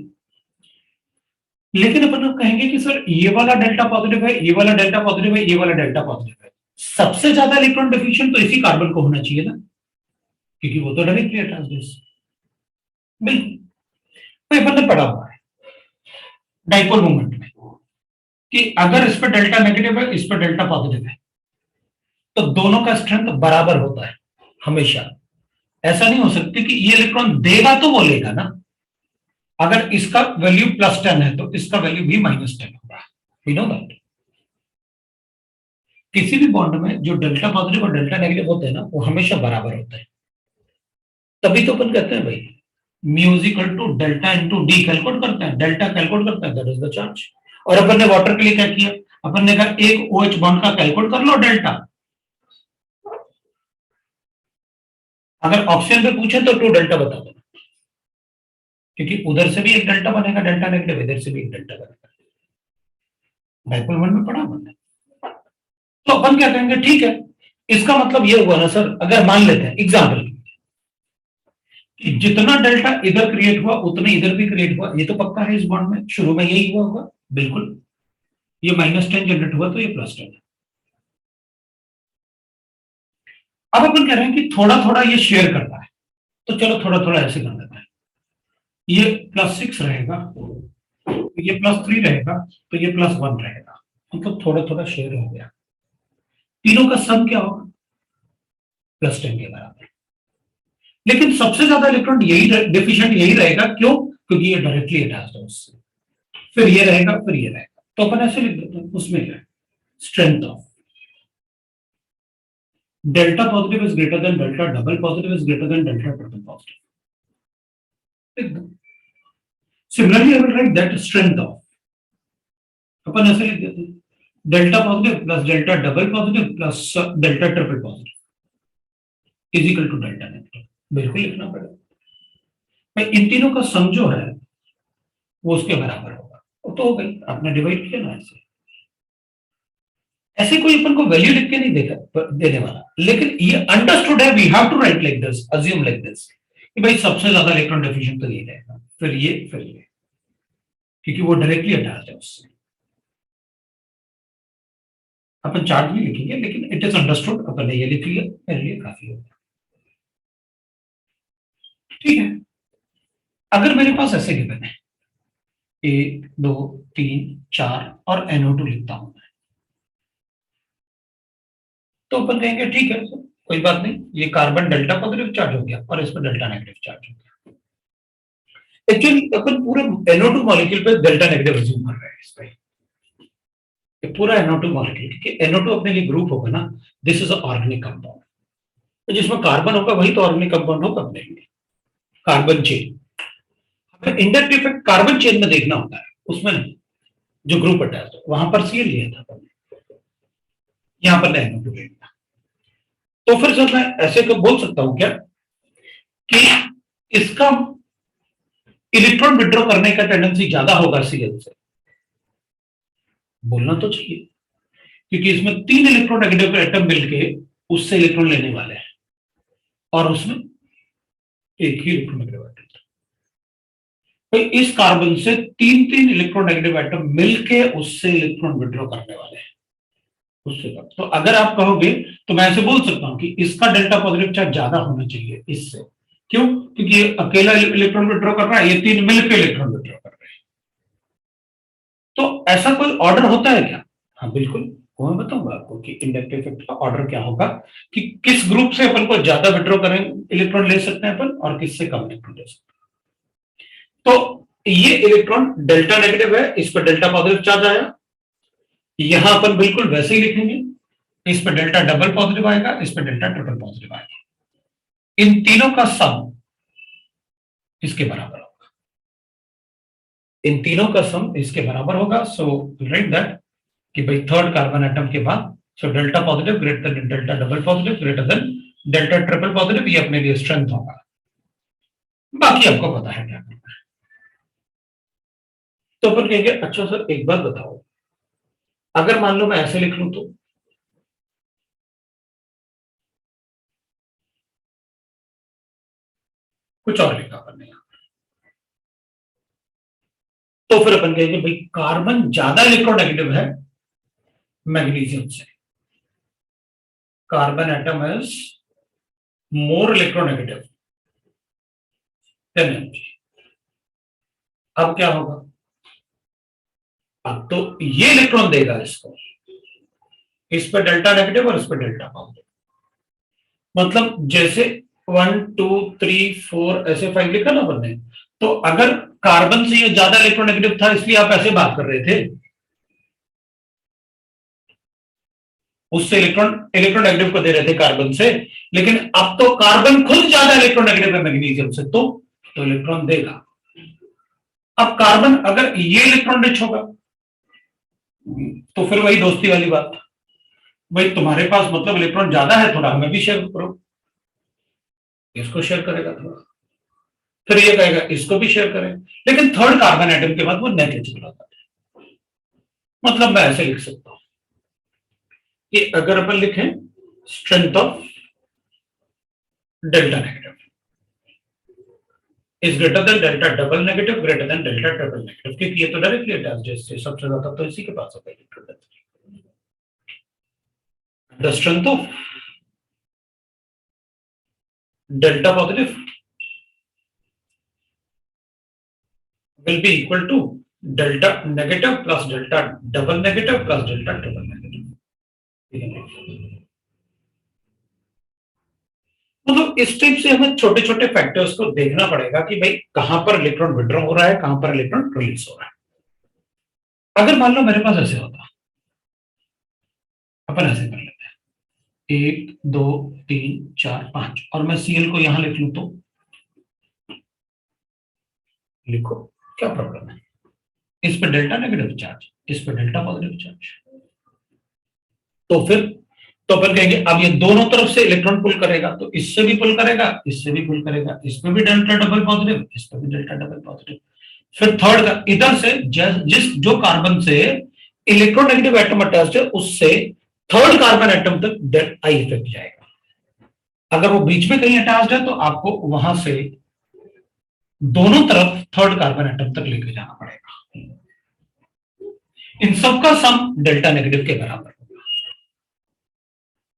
लेकिन अपन लोग कहेंगे कि सर ये वाला डेल्टा पॉजिटिव है, ये वाला डेल्टा पॉजिटिव है, ये वाला डेल्टा पॉजिटिव है, सबसे ज्यादा इलेक्ट्रॉन डिफ्यूजन तो इसी कार्बन को होना चाहिए ना, क्योंकि वो तो डायरेक्टली अटैच्ड है। बिल्कुल, तो अपन ने पढ़ा हुआ है डाइपोल मोमेंट में कि अगर इस पर डेल्टा नेगेटिव है, इस पर डेल्टा पॉजिटिव है, तो दोनों का स्ट्रेंथ बराबर होता है हमेशा। ऐसा नहीं हो सकती कि ये इलेक्ट्रॉन देगा तो वो लेगा ना, अगर इसका वैल्यू +10 है तो इसका वैल्यू भी -10 होगा, वी नो दैट। किसी भी बॉन्ड में जो डेल्टा पॉजिटिव और डेल्टा नेगेटिव होते हैं ना, वो हमेशा बराबर होते हैं। तभी तो अपन कहते हैं भाई mu equal to delta into d calculate करते हैं, डेल्टा कैलकुलेट करते हैं, दैट इज द चार्ज। और अपन ने वाटर के लिए क्या किया, अपन ने कहा एक OH बॉन्ड का कैलकुलेट कर लो डेल्टा। अगर ऑप्शन पे पूछे तो 2 डेल्टा बता दो, क्योंकि उधर से भी एक डेल्टा बनेगा डेल्टा नेगेटिव, इधर से भी एक डेल्टा बनेगा। डाइपोल मोमेंट में पढ़ा हमने। तो अपन क्या कहेंगे, ठीक है, इसका मतलब ये हुआ ना सर, अगर मान लेते हैं एग्जाम्पल कि जितना डेल्टा इधर क्रिएट हुआ उतना इधर भी क्रिएट हुआ, ये तो पक्का है इस बॉन्ड में, शुरू में यही हुआ होगा, बिल्कुल। ये -10 जनरेट हुआ तो ये +10 है। अब अपन कह रहे हैं कि थोड़ा थोड़ा ये शेयर करता है, तो चलो थोड़ा थोड़ा ऐसे कर देता है। ये +6 रहेगा, ये +3 रहेगा, तो ये +1 रहेगा, मतलब थोड़ा थोड़ा शेयर हो गया। तीनों का सम क्या होगा, +10 के बराबर। लेकिन सबसे ज्यादा इलेक्ट्रॉन यही डेफिशिएंट यही रहेगा, क्यों, क्योंकि ये डायरेक्टली अटैच्ड है उससे। फिर ये रहेगा, फिर ये रहेगा, तो अपन ऐसे लिख देते हैं, उसमें क्या है, strength of delta positive is greater than delta double positive is greater than delta triple positive. Similarly I will write that strength of, अपन ऐसे लिख देते हैं, delta positive plus delta double positive plus delta triple positive is equal to delta negative. बिल्कुल लिखना पड़ेगा भाई, इन तीनों का सम जो है वो उसके बराबर होगा, वो तो हो गई, आपने डिवाइड किया ना ऐसे। ऐसे कोई अपन को वैल्यू लिख के नहीं देने वाला, लेकिन ये अंडरस्टूड है, we have to write like this, assume like this कि भाई सबसे ज्यादा इलेक्ट्रॉन डिफ्यूजन तो ये रहेगा, फिर ये, क्योंकि वो डायरेक्टली अटैच्ड है उससे। अपन चार्ट भी लिखेंगे, लेकिन इट इज अंडरस्टूड, अपन ने ये लिख लिया, मेरे लिए काफी होगा, ठीक है। अगर मेरे पास ऐसे गिवन है 1 2 3 4 और NO2 लिखता हूं मैं, तो अपन कहेंगे ठीक है कोई बात नहीं, ये कार्बन डेल्टा पॉजिटिव चार्ज हो गया और इस पर डेल्टा नेगेटिव चार्ज हो गया। एक्चुअली अपन पूरे NO2 मॉलिक्यूल पे डेल्टा नेगेटिव अज्यूम कर रहे हैं इस पे, ये पूरा NO2 मॉलिक्यूल, क्योंकि NO2 अपने लिए ग्रुप होगा ना, this is a organic compound, तो जिसमें कार्बन होगा वही तो ऑर्गेनिक कंपाउंड होगा अपने लिए, कार्बन चेन। हमें इंडक्टिव इफेक्ट कार्बन चेन में देखना होता है, उसमें जो ग्रुप अटैच है वहां पर CL लिया था अपन, यहां पर NO2 ले लिया। तो फिर सर मैं ऐसे को बोल सकता हूं क्या कि इसका इलेक्ट्रॉन विड्रॉ करने का टेंडेंसी ज्यादा होगा CL से, बोलना तो चाहिए, क्योंकि इसमें 3 इलेक्ट्रोनेगेटिव एटम मिलके उससे इलेक्ट्रॉन लेने वाले हैं और उसमें एक ही इलेक्ट्रोनेगेटिव एटम। तो इस कार्बन से 3 इलेक्ट्रोनेगेटिव एटम मिलके उससे इलेक्ट्रॉन विड्रॉ करने वाले हैं उससे। तो अगर आप कहोगे तो मैं ऐसे बोल सकता हूं कि इसका डेल्टा पॉजिटिव चार्ज ज्यादा होना चाहिए इससे, क्यों, क्योंकि ये अकेला इलेक्ट्रॉन विड्रॉ कर रहा है, ये 3 मिलकर इलेक्ट्रॉन विड्रॉ कर रहे हैं। तो ऐसा कोई ऑर्डर होता है क्या? हाँ बिल्कुल, वो मैं बताऊंगा आपको कि इंडक्टिव इफेक्ट का ऑर्डर क्या होगा, कि किस ग्रुप से अपन को ज्यादा विड्रॉ करें इलेक्ट्रॉन ले सकते हैं अपन और किससे कम इलेक्ट्रॉन ले सकते हैं। तो ये इलेक्ट्रॉन डेल्टा नेगेटिव है, इस पर डेल्टा पॉजिटिव चार्ज आया, यहां अपन बिल्कुल वैसे ही लिखेंगे, इस पर डेल्टा डबल पॉजिटिव आएगा, इस पर डेल्टा ट्रिपल पॉजिटिव आएगा, इन तीनों का सम इसके बराबर होगा, इन तीनों का सम इसके बराबर होगा। सो राइट दैट कि भाई थर्ड कार्बन एटम के बाद so delta positive greater than delta double positive greater than delta triple positive, ये अपने लिए स्ट्रेंथ होगा। बाकी आपको पता है क्या करना है। तो अपन कहेंगे अच्छा सर एक बात बताओ, अगर मान लो मैं ऐसे लिख लूं तो कुछ और लिखा अपन ने, तो फिर अपन कहेंगे भाई कार्बन ज्यादा इलेक्ट्रोनेगेटिव है मैग्नीशियम से, carbon atom is more electronegative than Mg। अब क्या होगा, अब तो ये इलेक्ट्रॉन देगा इसको, इस पर डेल्टा नेगेटिव और इस पर डेल्टा पॉजिटिव, मतलब जैसे 1 2 3 4 ऐसे 5 लिखा ना अपन ने, तो अगर कार्बन से ये ज्यादा इलेक्ट्रोनेगेटिव था इसलिए आप ऐसे बात कर रहे थे, उससे इलेक्ट्रोनेगेटिव को दे रहे थे कार्बन से, लेकिन अब तो कार्बन खुद ज्यादा इलेक्ट्रोनेगेटिव है मैग्नीशियम से, तो इलेक्ट्रॉन देगा। अब कार्बन अगर ये इलेक्ट्रॉन रिच होगा तो फिर वही दोस्ती वाली बात, भाई तुम्हारे पास मतलब इलेक्ट्रॉन ज्यादा है, थोड़ा हमें भी शेयर करो, इसको शेयर करेगा थोड़ा, फिर ये कहेगा इसको भी शेयर करें, लेकिन थर्ड कार्बन एटम के बाद वो नेग्लिजिबल होता है। मतलब मैं ऐसे लिख सकता हूं कि अगर अपन लिखें strength of delta negative is greater than delta double negative greater than delta triple negative, क्योंकि ये तो डायरेक्टली अटैच्ड है इससे, सबसे ज्यादा तो इसी के पास होगा electron density. The strength of delta positive will be equal to delta negative plus delta double negative plus delta triple negative। मतलब इस टाइप से हमें छोटे छोटे फैक्टर्स को देखना पड़ेगा कि भाई कहां पर इलेक्ट्रॉन विड्रॉ हो रहा है, कहां पर इलेक्ट्रॉन रिलीज हो रहा है। अगर मान लो मेरे पास ऐसे होता, अपन ऐसे कर लेते हैं 1 2 3 4 5 और मैं Cl को यहां लिख लूं तो लिखो, क्या प्रॉब्लम है, इस पे डेल्टा नेगेटिव चार्ज, इस पे डेल्टा पॉजिटिव चार्ज, तो फिर कहेंगे अब ये दोनों तरफ से इलेक्ट्रॉन पुल करेगा, तो इससे भी पुल करेगा, इससे भी पुल करेगा, इस पे भी डेल्टा डबल पॉजिटिव, इस पे भी डेल्टा डबल पॉजिटिव। फिर थर्ड का इधर से जिस जो कार्बन से इलेक्ट्रोनेगेटिव एटम अटैच्ड है उससे थर्ड कार्बन एटम तक आई इफेक्ट जाएगा। अगर वो बीच में कहीं अटैच्ड है तो आपको वहां से दोनों तरफ थर्ड कार्बन एटम तक लेके जाना पड़ेगा। इन सबका सम डेल्टा नेगेटिव के बराबर होगा,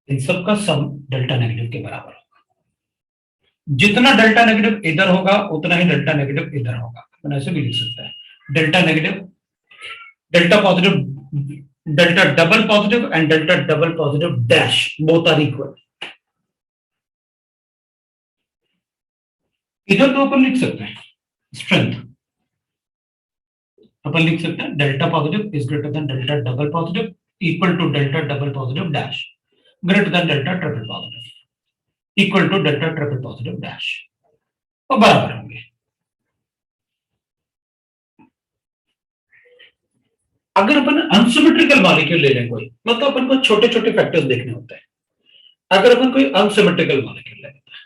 इन सबका सम डेल्टा नेगेटिव के बराबर होगा। जितना डेल्टा नेगेटिव इधर होगा उतना ही डेल्टा नेगेटिव इधर होगा। अपन ऐसे भी लिख सकते हैं delta negative, delta positive, delta double positive and delta double positive dash both are equal. इधर तो अपन लिख सकते हैं स्ट्रेंथ, अपन लिख सकते हैं delta positive is greater than delta double positive equal to delta double positive dash greater than delta triple positive equal to delta triple positive dash, और बराबर होंगे। अगर अपन अनसिमेट्रिकल मॉलिक्यूल ले लें कोई, मतलब अपन को छोटे छोटे फैक्टर्स देखने होते हैं। अगर अपन कोई अनसिमेट्रिकल मॉलिक्यूल ले लेते हैं,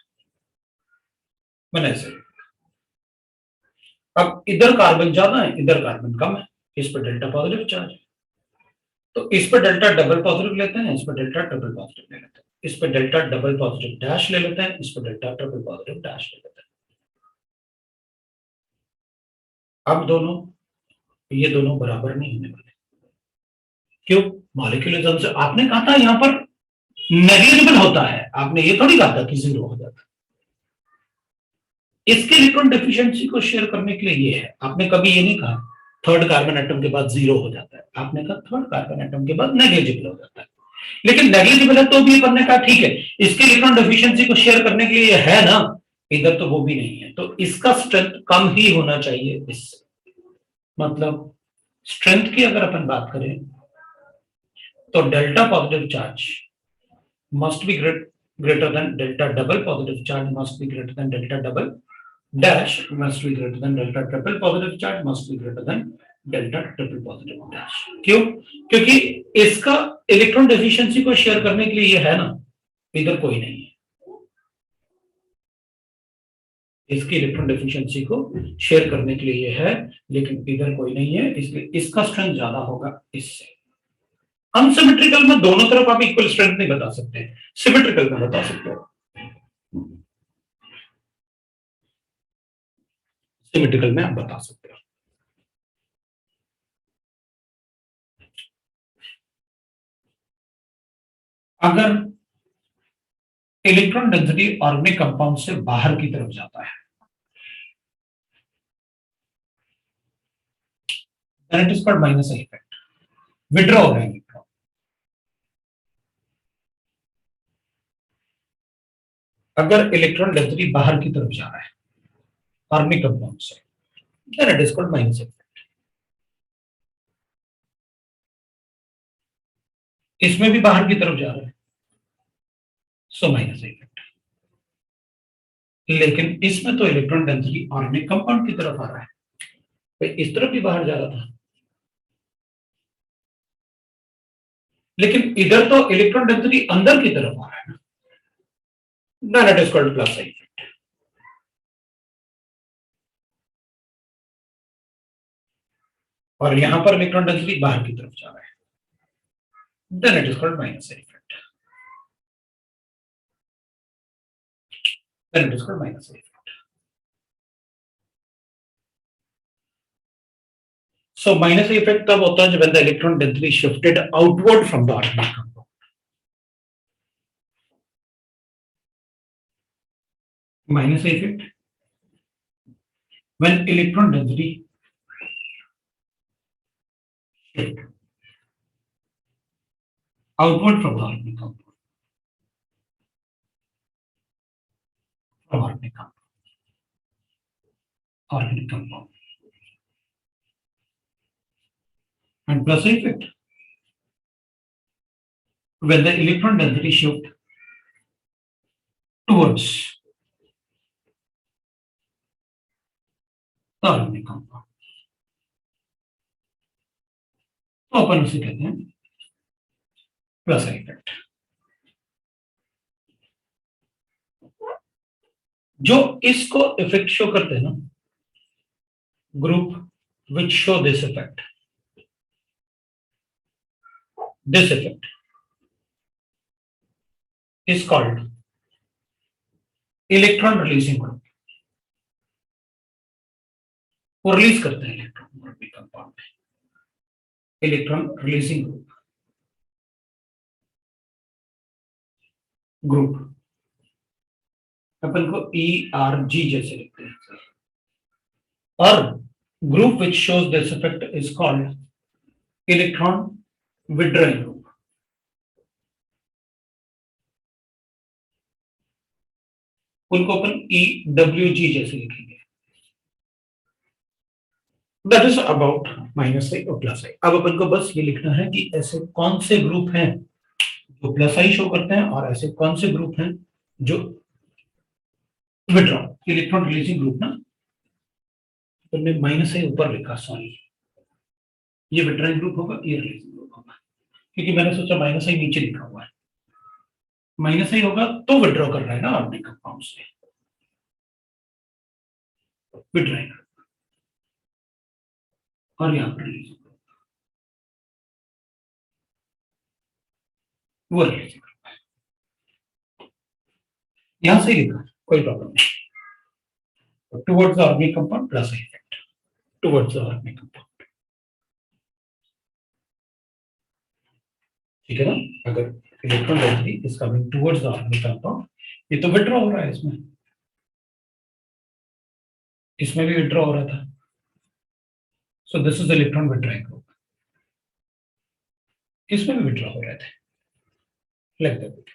मैंने ऐसे, अब इधर कार्बन ज्यादा है इधर कार्बन कम है, इस पर डेल्टा पॉजिटिव चार्ज है, तो इस पर डेल्टा डबल पॉजिटिव लेते हैं, इस पर डेल्टा ट्रिपल पॉजिटिव ले लेते हैं, इस पर डेल्टा डबल पॉजिटिव डैश ले लेते हैं, इस पर डेल्टा ट्रिपल पॉजिटिव डैश ले लेते हैं। अब दोनों ये दोनों बराबर नहीं होने वाले, क्यों? मॉलिक्यूलिज्म से आपने कहा था यहां पर नेग्लिजिबल होता है, आपने ये थोड़ी कहा था कि जीरो हो जाता है। इसके इलेक्ट्रॉन डेफिशिएंसी को शेयर करने के लिए ये है, आपने कभी ये नहीं कहा थर्ड कार्बन एटम के बाद जीरो हो जाता है, आपने कहा थर्ड कार्बन एटम के बाद नेग्लिजिबल हो जाता है। लेकिन नेग्लिजिबल है तो भी करने का ठीक है, इसके इलेक्ट्रॉन डेफिशिएंसी को शेयर करने के लिए ये है ना, इधर तो वो भी नहीं है, तो इसका स्ट्रेंथ कम ही होना चाहिए इससे। मतलब स्ट्रेंथ की अगर अपन बात करें तो delta positive charge must be greater than delta double positive charge must be greater than delta double dash must be greater than delta triple positive charge must be greater than delta triple positive attach. क्यों? क्योंकि इसका electron deficiency को share करने के लिए ये है ना, इधर कोई नहीं है। इसकी इलेक्ट्रॉन डेफिशिएंसी को शेयर करने के लिए ये है, लेकिन इधर कोई नहीं है, इसलिए इसका स्ट्रेंथ ज्यादा होगा इससे। अनसिमेट्रिकल में दोनों तरफ आप इक्वल स्ट्रेंथ नहीं बता सकते, सिमेट्रिकल में बता सकते हो। सिमेट्रिकल में आप बता सकते हो। अगर इलेक्ट्रॉन डेंसिटी ऑर्गेनिक कंपाउंड से बाहर की तरफ जाता है, then it is called minus A effect, withdraw हो रहा है इलेक्ट्रॉन। अगर इलेक्ट्रॉन डेंसिटी बाहर की तरफ जा रहा है ऑर्गेनिक कंपाउंड से, then it is called minus A effect। इसमें भी बाहर की तरफ जा रहा है, सो माइनस इफेक्ट। लेकिन इसमें तो इलेक्ट्रॉन डेंसिटी ऑर्गेनिक कंपाउंड की तरफ आ रहा है, तो इस तरफ भी बाहर जा रहा था, लेकिन इधर तो इलेक्ट्रॉन डेंसिटी अंदर की तरफ आ रहा है ना, then it is called plus effect। और यहां पर इलेक्ट्रॉन डेंसिटी बाहर की तरफ जा रहा है, then it is called minus effect। Then it is called minus effect। So minus effect तब होता है जब when the electron density shifted outward from the organic compound। Minus effect when electron density shift outward from the organic compound। Organic compound। And plus effect when the electron density shift towards the organic compound। तो अपन इसे कहते हैं plus effect. जो इसको effect show करते हैं ना, group which show this effect, this effect is called electron releasing group। वो रिलीज करते हैं इलेक्ट्रॉन ऑर्गेनिक कंपाउंड में, इलेक्ट्रॉन रिलीजिंग ग्रुप अपन को ERG जैसे लिखते हैं, और group which shows this effect is called electron withdrawing group. उनको अपन EWG जैसे लिखेंगे। दैट इज अबाउट माइनस आई और प्लस आई। अब अपन को बस ये लिखना है कि ऐसे कौन से ग्रुप हैं जो प्लस आई शो करते हैं और ऐसे कौन से ग्रुप हैं जो विड्रॉ, इलेक्ट्रॉन रिलीजिंग ग्रुप ना, तुमने माइनस आई ऊपर लिखा, सॉरी, ये विड्रॉइंग ग्रुप होगा, ये रिलीजिंग ग्रुप होगा, क्योंकि मैंने सोचा माइनस आई नीचे लिखा हुआ है, माइनस आई होगा तो विड्रॉ कर रहा है ना ऑर्गेनिक कंपाउंड से, विड्रॉइंग, और यहां पर रिलीजिंग ग्रुप, वो रिलीजिंग ग्रुप है, यहां से लिखा, कोई प्रॉब्लम नहीं। Towards the organic compound plus effect, towards the organic compound, ठीक है ना। अगर electron density is coming towards the organic compound, ये तो विड्रॉ हो रहा है, इसमें भी विड्रॉ हो रहा था, so this is electron withdrawing group, इसमें भी विड्रॉ हो रहे थे, लाइक दैट।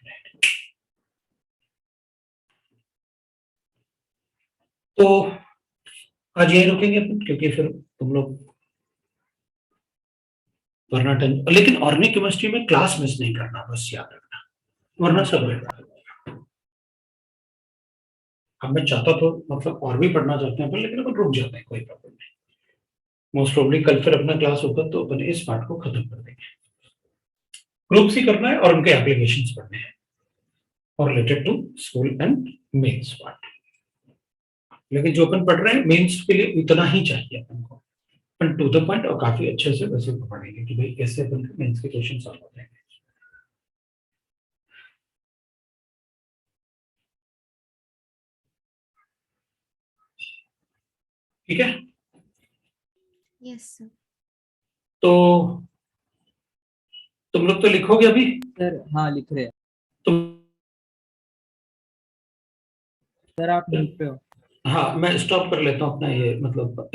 तो आज यही रुकेंगे अपन, क्योंकि फिर तुम लोग वरना लेकिन ऑर्गेनिक केमिस्ट्री में क्लास मिस नहीं करना, बस याद रखना, वरना सब रहेगा। अब मैं चाहता तो मतलब और भी पढ़ना चाहते हैं पर, लेकिन अपन रुक जाते हैं, कोई प्रॉब्लम नहीं। मोस्ट प्रोबेबली कल फिर अपना क्लास होगा तो अपन इस पार्ट को खत्म कर देंगे। ग्रुप सी करना है और उनके एप्लीकेशंस पढ़ने हैं और related to school and mains part. लेकिन जो अपन पढ़ रहे हैं मेंस के लिए उतना ही चाहिए अपन को, अपन टू द पॉइंट और काफी अच्छे से वैसे पढ़ेंगे कि भाई कैसे अपन मेंस के क्वेश्चन सॉल्व होते हैं। ठीक है, यस सर। तो तुम लोग तो लिखोगे अभी? सर हाँ लिख रहे हैं तुम सर, आप लिख रहे हो? हाँ, मैं स्टॉप कर लेता हूँ अपना ये मतलब